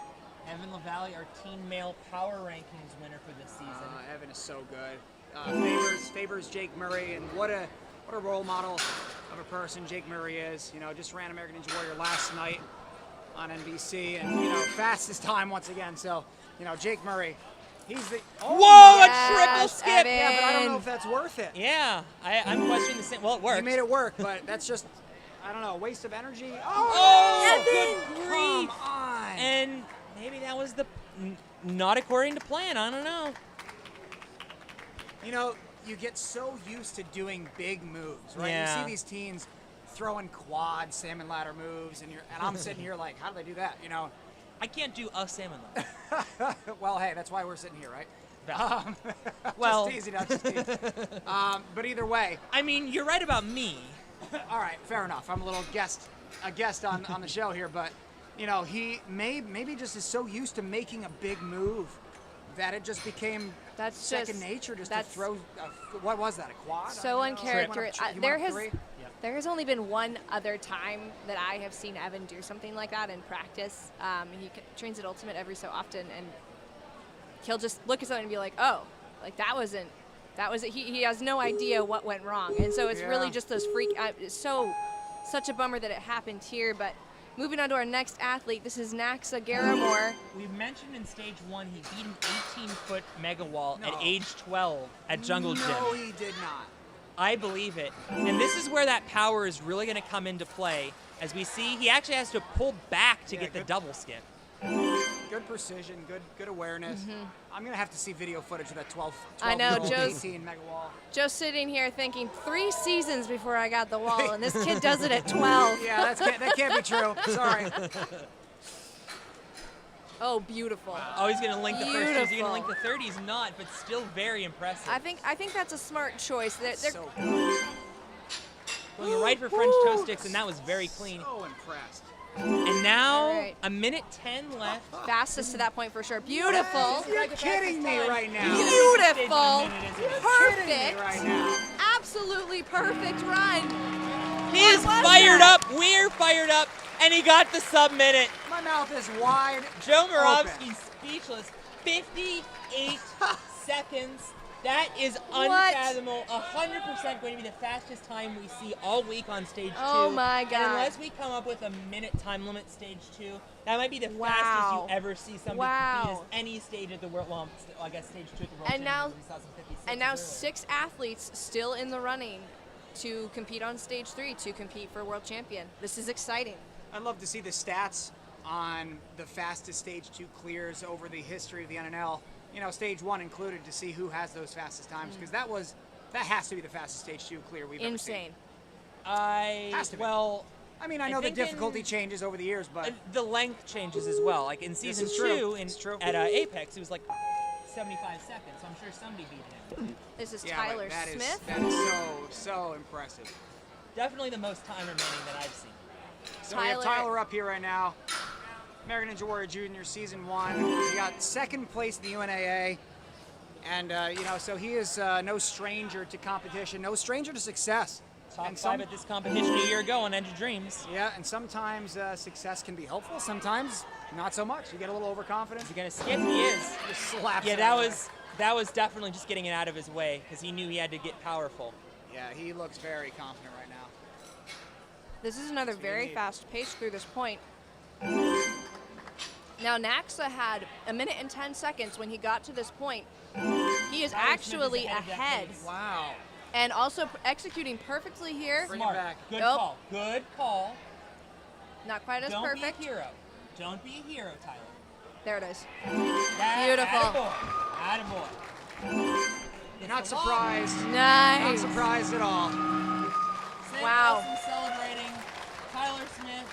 S2: Evan Lavalley, our teen male power rankings winner for this season.
S3: Evan is so good. Favors Jake Murray, and what a role model of a person Jake Murray is. You know, just ran American Ninja Warrior last night on NBC, and you know, fastest time once again. So, you know, Jake Murray, he's the
S2: Whoa, a triple skip!
S4: Evan.
S3: Yeah, but I don't know if that's worth it.
S2: Yeah, I'm questioning the same. Well, it worked.
S3: He made it work, but that's just, I don't know, a waste of energy.
S2: Oh,
S3: Evan!
S2: good grief!
S3: Come on.
S2: And maybe that was not according to plan. I don't know.
S3: You know, you get so used to doing big moves, right?
S2: Yeah.
S3: You see these teens throwing quad salmon ladder moves, and I'm sitting here like, how do they do that? You know,
S2: I can't do a salmon ladder.
S3: well, hey, that's why we're sitting here, right?
S2: Well,
S3: just teasing, just teasing. But either way,
S2: I mean, you're right about me.
S3: all right, fair enough. I'm a guest on the show here, but you know, he maybe just is so used to making a big move that it just became second nature just to throw. What was that? A quad?
S4: So uncharacteristic.
S3: There
S4: There has only been one other time that I have seen Evan do something like that in practice. He trains at Ultimate every so often, and he'll just look at something and be like, "Oh, like that was it." He has no idea what went wrong, and so it's really just those freak. It's such a bummer that it happened here, but. Moving on to our next athlete, this is Naxa Garamore.
S2: We mentioned in stage 1 he beat an 18-foot mega wall at age 12 at Jungle Gym.
S3: No, he did not.
S2: I believe it. And this is where that power is really going to come into play. As we see, he actually has to pull back to get the double skip.
S3: Good precision, good awareness. I'm going to have to see video footage of that 12
S4: I know,
S3: 18 mega wall.
S4: Joe's sitting here thinking 3 seasons before I got the wall, and this kid does it at 12.
S3: Yeah, that can't be true. Sorry.
S4: Oh, beautiful.
S2: Oh, he's going to link the first. Is he going to
S4: Beautiful.
S2: link the third? He's not, but still very impressive.
S4: I think that's a smart choice. They're
S3: So good.
S2: Going right for French toe sticks, and that was very clean.
S3: So impressed.
S2: And now,
S4: All right.
S2: a minute 10 left.
S4: fastest to that point for sure. Beautiful.
S3: You're kidding me right now.
S4: Beautiful.
S3: Kidding me
S4: Perfect.
S3: right now.
S4: Absolutely perfect run.
S2: He is
S4: What was
S2: fired
S4: that?
S2: up. We're fired up. And he got the sub-minute.
S3: My mouth is wide.
S2: Joe
S3: open.
S2: Moravsky's speechless. 58 seconds. That is unfathomable. 100% going to be the fastest time we see all week on stage 2.
S4: Oh my
S2: And
S4: God.
S2: unless we come up with a minute time limit stage 2, that might be the
S4: Wow.
S2: fastest you ever see somebody
S4: Wow.
S2: beat us any stage at the World. Well, I guess stage 2 at the World
S4: And now-
S2: Championships, we saw some 56s
S4: And now
S2: earlier.
S4: 6 athletes still in the running to compete on stage 3, to compete for world champion. This is exciting.
S3: I'd love to see the stats on the fastest stage 2 clears over the history of the NNL. You know, stage 1 included, to see who has those fastest times, because that has to be the fastest stage 2 clear we've ever seen.
S4: Insane.
S3: Has to be.
S2: Well,
S3: I mean, I know the
S2: think
S3: difficulty changes over the years, but
S2: the length changes as well. Like in season
S3: is true.
S2: 2,
S3: It's true.
S2: at Apex, it was like 75 seconds. So I'm sure somebody beat him.
S4: This is
S3: yeah,
S4: Tyler
S3: but that
S4: Smith.
S3: that is so impressive.
S2: Definitely the most time remaining that I've seen.
S3: So we have Tyler up here right now. American Ninja Warrior Junior Season 1. He got second place in the UNAA. And, you know, so he is no stranger to competition, no stranger to success.
S2: Top
S3: And
S2: 5 at this competition a year ago on Edge of Dreams.
S3: Yeah, and sometimes success can be helpful, sometimes not so much. You get a little overconfident.
S2: Is he gonna skip? He is.
S3: Just slaps
S2: Yeah,
S3: it
S2: that
S3: out of
S2: was definitely just getting it out of his way because he knew he had to get powerful.
S3: there. Yeah, he looks very confident right now.
S4: This is another very
S3: neat.
S4: fast pace through this point. Now, Naxa had 1 minute and 10 seconds when he got to this point. He is actually ahead
S3: Wow.
S4: and also executing perfectly here.
S3: Bring it
S2: Smart.
S3: back.
S2: Good
S4: Nope.
S2: call. Good call.
S4: Not quite as
S2: Don't
S4: perfect.
S2: be a hero. Don't be a hero, Tyler.
S4: There it is.
S2: Beautiful.
S4: Beautiful.
S2: Attaboy.
S3: Not surprised. Not
S4: Nice.
S3: surprised at all.
S4: Wow.
S2: Celebrating. Tyler Smith.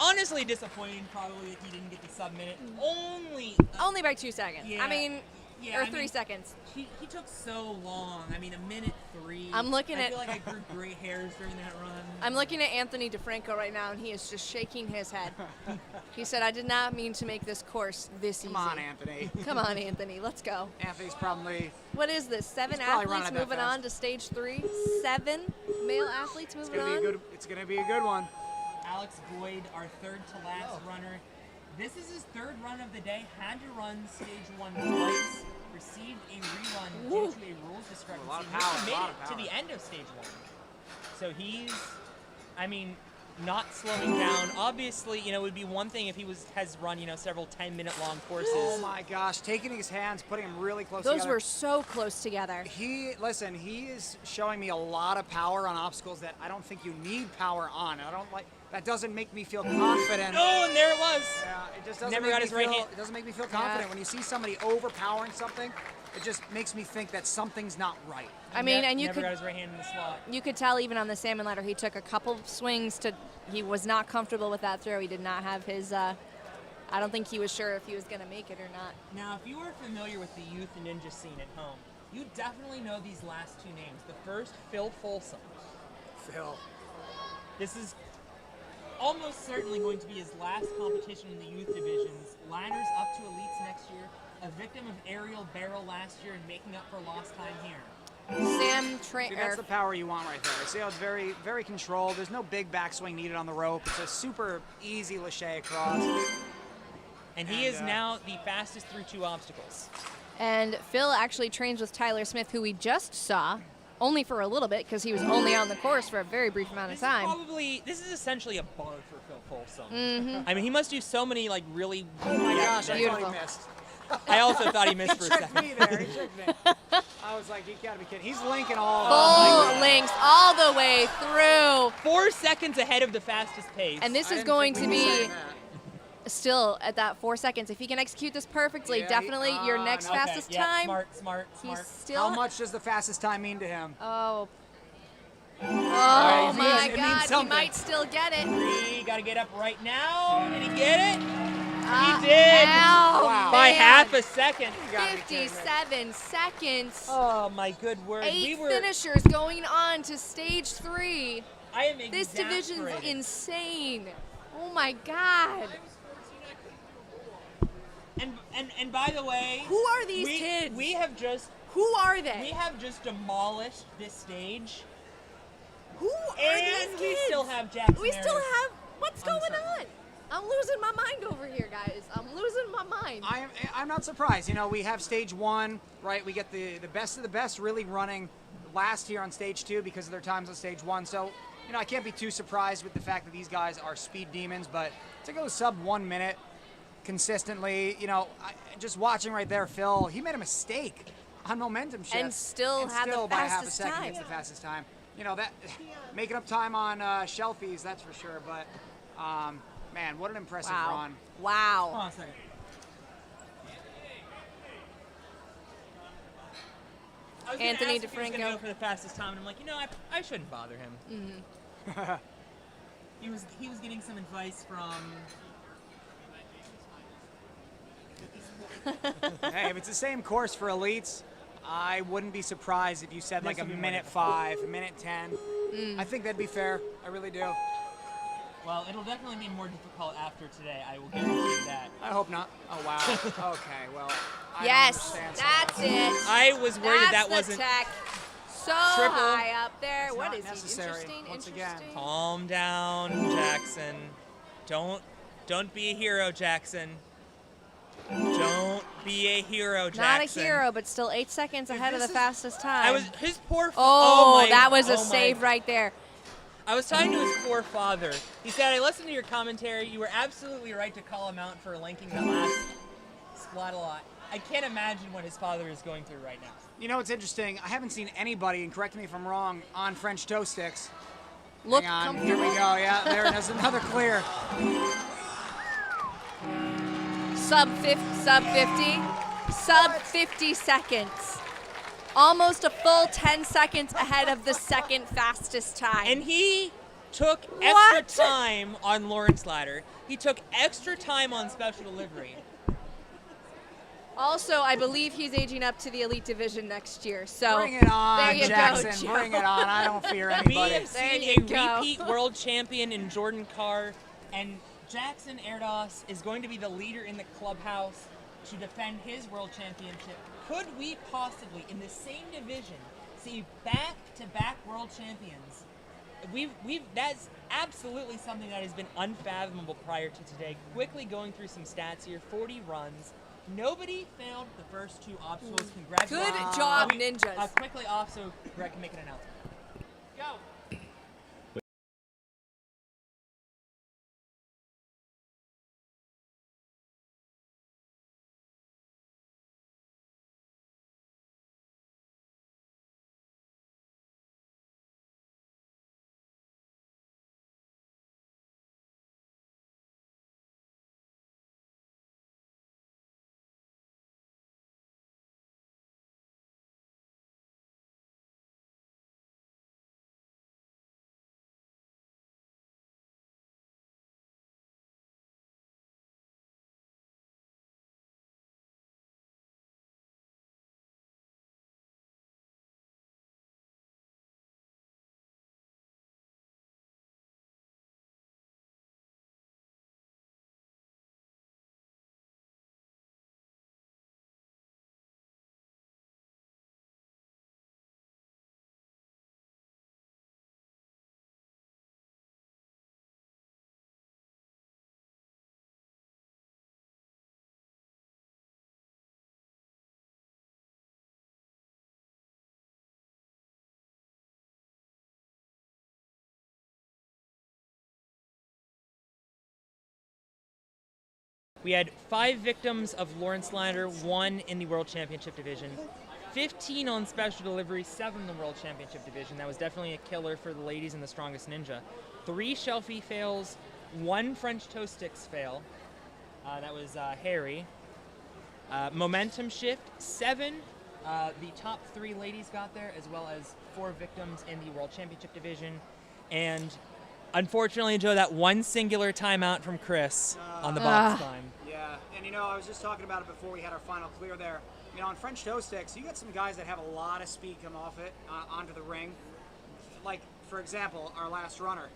S2: Honestly disappointing probably that he didn't get the sub-minute.
S4: Only by 2 seconds.
S2: Yeah.
S4: I mean,
S2: Yeah,
S4: or
S2: I
S4: 3
S2: mean,
S4: seconds.
S2: He took so long. I mean, 1:03.
S4: I'm looking
S2: I
S4: at-
S2: feel like I grew gray hairs during that run.
S4: I'm looking at Anthony DeFranco right now, and he is just shaking his head. He said, I did not mean to make this course this easy.
S3: Come on, Anthony.
S4: Come on, Anthony. Let's go.
S3: Anthony's probably
S4: What is this? 7
S3: He's probably
S4: athletes
S3: running that
S4: moving
S3: fast.
S4: on to stage 3? 7 male athletes moving on?
S3: it's gonna be a good one.
S2: Alex Boyd, our third to last runner. This is his third run of the day. Had to run stage 1 twice. Received a rerun due to a rules discrepancy.
S3: A lot of
S2: He
S3: power,
S2: made
S3: a lot
S2: it
S3: of
S2: to
S3: power.
S2: the end of stage 1. So he's, not slowing down. Obviously, it would be one thing if he has run, several 10-minute long courses.
S3: Oh my gosh, taking his hands, putting them really close
S4: Those
S3: together.
S4: were so close together.
S3: He is showing me a lot of power on obstacles that I don't think you need power on. That doesn't make me feel confident.
S2: Oh, and there it was.
S3: Yeah, it just doesn't
S2: Never
S3: make
S2: got
S3: me
S2: his right
S3: feel,
S2: hand.
S3: it doesn't make me feel confident when you see somebody overpowering something. It just makes me think that something's not right.
S4: I mean, and you
S2: never
S4: could
S2: got his right hand in the slot.
S4: you could tell even on the salmon ladder, he took a couple swings he was not comfortable with that throw. He did not have his, I don't think he was sure if he was going to make it or not.
S2: Now, if you are familiar with the youth ninja scene at home, you definitely know these last two names. The first, Phil Folsom.
S3: Phil.
S2: This is almost certainly going to be his last competition in the youth divisions. Ladders up to elites next year. A victim of aerial barrel last year and making up for lost time here.
S3: See, that's the power you want right there. See how it's very, very controlled. There's no big backswing needed on the rope. It's a super easy lache across.
S2: And he is now the fastest through 2 obstacles.
S4: And Phil actually trains with Tyler Smith, who we just saw, only for a little bit because he was only on the course for a very brief amount of time.
S2: This is essentially a bar for Phil Folsom. Mm-hmm. He must do so many really.
S3: Oh my gosh, I thought
S4: Beautiful.
S3: he missed.
S2: I also thought he missed for a
S3: Tricked
S2: second.
S3: me there. He tricked me. I was like, you gotta be kidding. He's linking all.
S4: Full links all the way through.
S2: 4 seconds ahead of the fastest pace.
S4: And this
S3: I
S4: is
S3: didn't
S4: going
S3: think
S4: to
S3: we'd be
S4: be
S3: saying that.
S4: still at that 4 seconds. If he can execute this perfectly,
S3: Yeah,
S4: definitely your
S3: no.
S4: next
S2: Okay,
S4: fastest
S2: yeah,
S4: time.
S2: Smart.
S4: He's still.
S3: How much does the fastest time mean to him?
S4: Oh. Oh
S3: it
S4: my
S3: means
S4: God! He
S3: something.
S4: might still get it.
S2: 3, gotta get up right now. Did he get it?
S4: He
S2: did.
S3: Wow.
S2: By
S4: Man.
S2: half a second.
S3: You gotta be kidding me.
S4: 57 seconds.
S2: Oh my good word.
S4: 8 finishers going on to stage 3.
S2: I am
S4: This division's
S2: exasperated.
S4: insane. Oh my God.
S2: And by the way,
S4: Who are these kids?
S2: We have just
S4: Who are they?
S2: we have just demolished this stage.
S4: Who are
S2: And
S4: these
S2: we
S4: kids?
S2: still have Jackson.
S4: We still
S2: Harris.
S4: have. What's going on? I'm losing my mind over here, guys. I'm losing my mind.
S3: I'm not surprised. We have stage 1, right? We get the best of the best really running last here on stage 2 because of their times on stage 1. So, I can't be too surprised with the fact that these guys are speed demons. But to go sub 1 minute consistently, just watching right there, Phil, he made a mistake on momentum shift.
S4: And still had the
S3: by half a
S4: fastest
S3: second
S4: time.
S3: gets the fastest time. That making up time on shelfies, that's for sure. But man, what an impressive run.
S4: Wow.
S2: Hold on a second. I was gonna
S4: Anthony
S2: ask if he was gonna
S4: DeFranco.
S2: go for the fastest time, and I'm like, I shouldn't bother him. Mm-hmm. he was getting some advice from.
S3: Hey, if it's the same course for elites, I wouldn't be surprised if you said like a
S2: will be
S3: minute 5, a minute 10. I think that'd be fair. I really do.
S2: Well, it'll definitely be more difficult after today. I will guarantee you that.
S3: I hope not. Oh wow. Okay, well. I
S4: Yes,
S3: don't understand so
S4: that's
S3: much.
S4: it.
S2: I was worried
S4: That's
S2: that
S4: the
S2: wasn't.
S4: tech. So
S2: triple.
S4: high up there.
S3: It's
S4: What
S3: not
S4: is he?
S3: necessary,
S4: Interesting.
S3: once again.
S4: Interesting.
S2: Calm down, Jackson. Don't be a hero, Jackson. Don't be a hero, Jackson.
S4: Not a hero, but still 8 seconds ahead of the
S3: this is-
S4: fastest time.
S2: I was his poor.
S4: Oh, that was a
S2: oh
S4: save
S2: my.
S4: right there.
S2: I was talking to his poor father. He said, "I listened to your commentary. You were absolutely right to call him out for linking the last splat a lot." I can't imagine what his father is going through right now.
S3: You know what's interesting? I haven't seen anybody, and correct me if I'm wrong, on French toast sticks.
S4: Look
S3: Hang on,
S4: comfortable.
S3: here we go. Yeah, there's another clear.
S4: Sub 50 seconds. Almost a full 10 seconds ahead of the second fastest time.
S2: And he took extra
S4: What?
S2: time on Lawrence Ladder. He took extra time on special delivery.
S4: Also, I believe he's aging up to the elite division next year. So
S3: Bring it on,
S4: there you
S3: Jackson.
S4: go, Joe.
S3: Bring it on. I don't fear
S2: We
S3: anybody.
S2: have
S4: There
S2: seen
S4: you
S2: a
S4: go.
S2: repeat world champion in Jordan Carr, and Jackson Airdos is going to be the leader in the clubhouse to defend his world championship. Could we possibly, in the same division, see back-to-back world champions That's absolutely something that has been unfathomable prior to today. Quickly going through some stats here, 40 runs. Nobody failed the first 2 obstacles. Congratulations.
S4: Good job, ninjas.
S2: Quickly off so Greg can make an announcement. Go. We had 5 victims of Lawrence Liner, 1 in the World Championship division, 15 on special delivery, 7 in the World Championship division. That was definitely a killer for the ladies in the Strongest Ninja. 3 shelfie fails, 1 French toast sticks fail. That was Harry. Momentum shift, 7. The top 3 ladies got there, as well as 4 victims in the World Championship division. And unfortunately, Joe, that one singular timeout from Chris on the box climb.
S3: Yeah, and I was just talking about it before we had our final clear there. On French toe sticks, you got some guys that have a lot of speed come off it onto the ring. Like, for example, our last runner.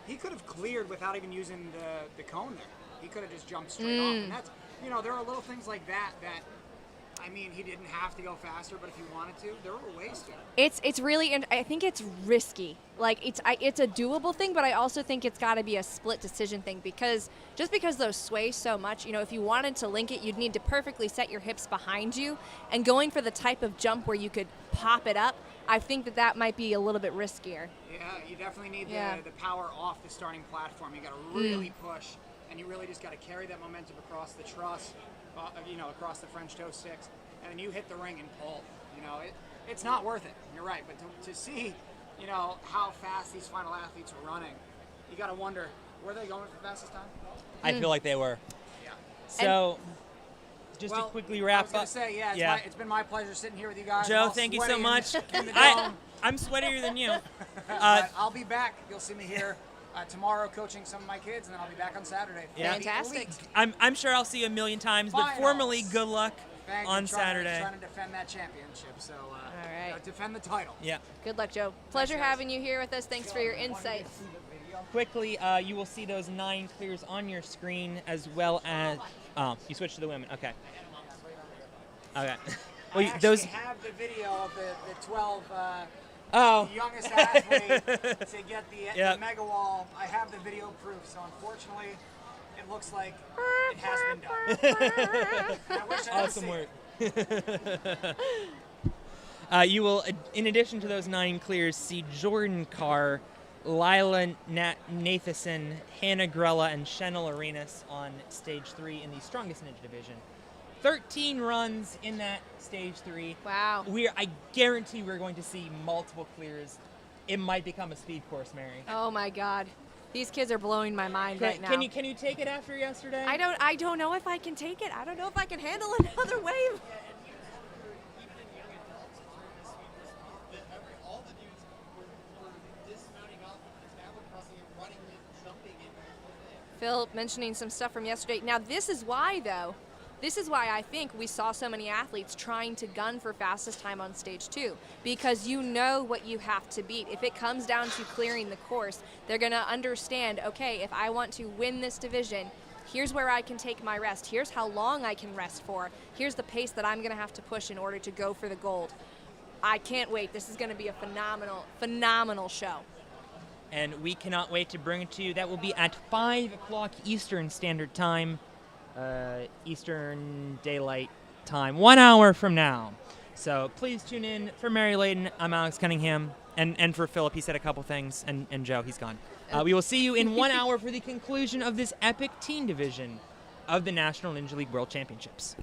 S3: He could have cleared without even using the cone there. He could have just jumped straight off. And that's, there are little things like that he didn't have to go faster, but if he wanted to, there were ways to.
S4: It's really, and I think it's risky. Like, it's a doable thing, but I also think it's got to be a split decision thing because those sway so much, if you wanted to link it, you'd need to perfectly set your hips behind you, and going for the type of jump where you could pop it up, I think that might be a little bit riskier.
S3: Yeah, you definitely need the power off the starting platform. You got to really push, and you really just got to carry that momentum across the truss, across the French toe sticks, and then you hit the ring and pull. It's not worth it. You're right, but to see, how fast these final athletes are running, you got to wonder, were they going for fastest time?
S2: I feel like they were.
S3: Yeah.
S2: So, just to quickly wrap up.
S3: I was going to say, it's been my pleasure sitting here with you guys.
S2: Joe, thank you so much. I'm sweatier than you.
S3: I'll be back. You'll see me here tomorrow coaching some of my kids, and then I'll be back on Saturday.
S4: Fantastic.
S2: I'm sure I'll see you a million times, but formally, good luck on Saturday.
S3: Trying to defend that championship, so
S4: all right.
S3: Defend the title.
S2: Yeah.
S4: Good luck, Joe. Pleasure having you here with us. Thanks for your insights.
S2: Quickly, you will see those 9 clears on your screen, as well as you switched to the women. Okay.
S3: Well, I have the video of the 12 youngest athlete to get the mega wall. I have the video proof, so unfortunately, it looks like it has been done. I wish I
S2: awesome work. You will, in addition to those 9 clears, see Jordan Carr, Lila Nathan, Hannah Grella, and Chanel Arenas on stage 3 in the Strongest Ninja division. 13 runs in that stage 3.
S4: Wow.
S2: I guarantee we're going to see multiple clears. It might become a speed course, Mary.
S4: Oh my God. These kids are blowing my mind right now.
S2: Can you take it after yesterday?
S4: I don't know if I can take it. I don't know if I can handle another wave. Phil mentioning some stuff from yesterday. Now this is why I think we saw so many athletes trying to gun for fastest time on stage 2, because you know what you have to beat. If it comes down to clearing the course, they're going to understand, okay, if I want to win this division, here's where I can take my rest. Here's how long I can rest for. Here's the pace that I'm going to have to push in order to go for the gold. I can't wait. This is going to be a phenomenal, phenomenal show.
S2: and we cannot wait to bring it to you. That will be at 5 o'clock Eastern Standard Time, Eastern Daylight Time, 1 hour from now. So please tune in. For Mary Layden, I'm Alex Cunningham. And for Philip, he said a couple things, and Joe, he's gone. We will see you in 1 hour for the conclusion of this epic teen division of the National Ninja League World Championships.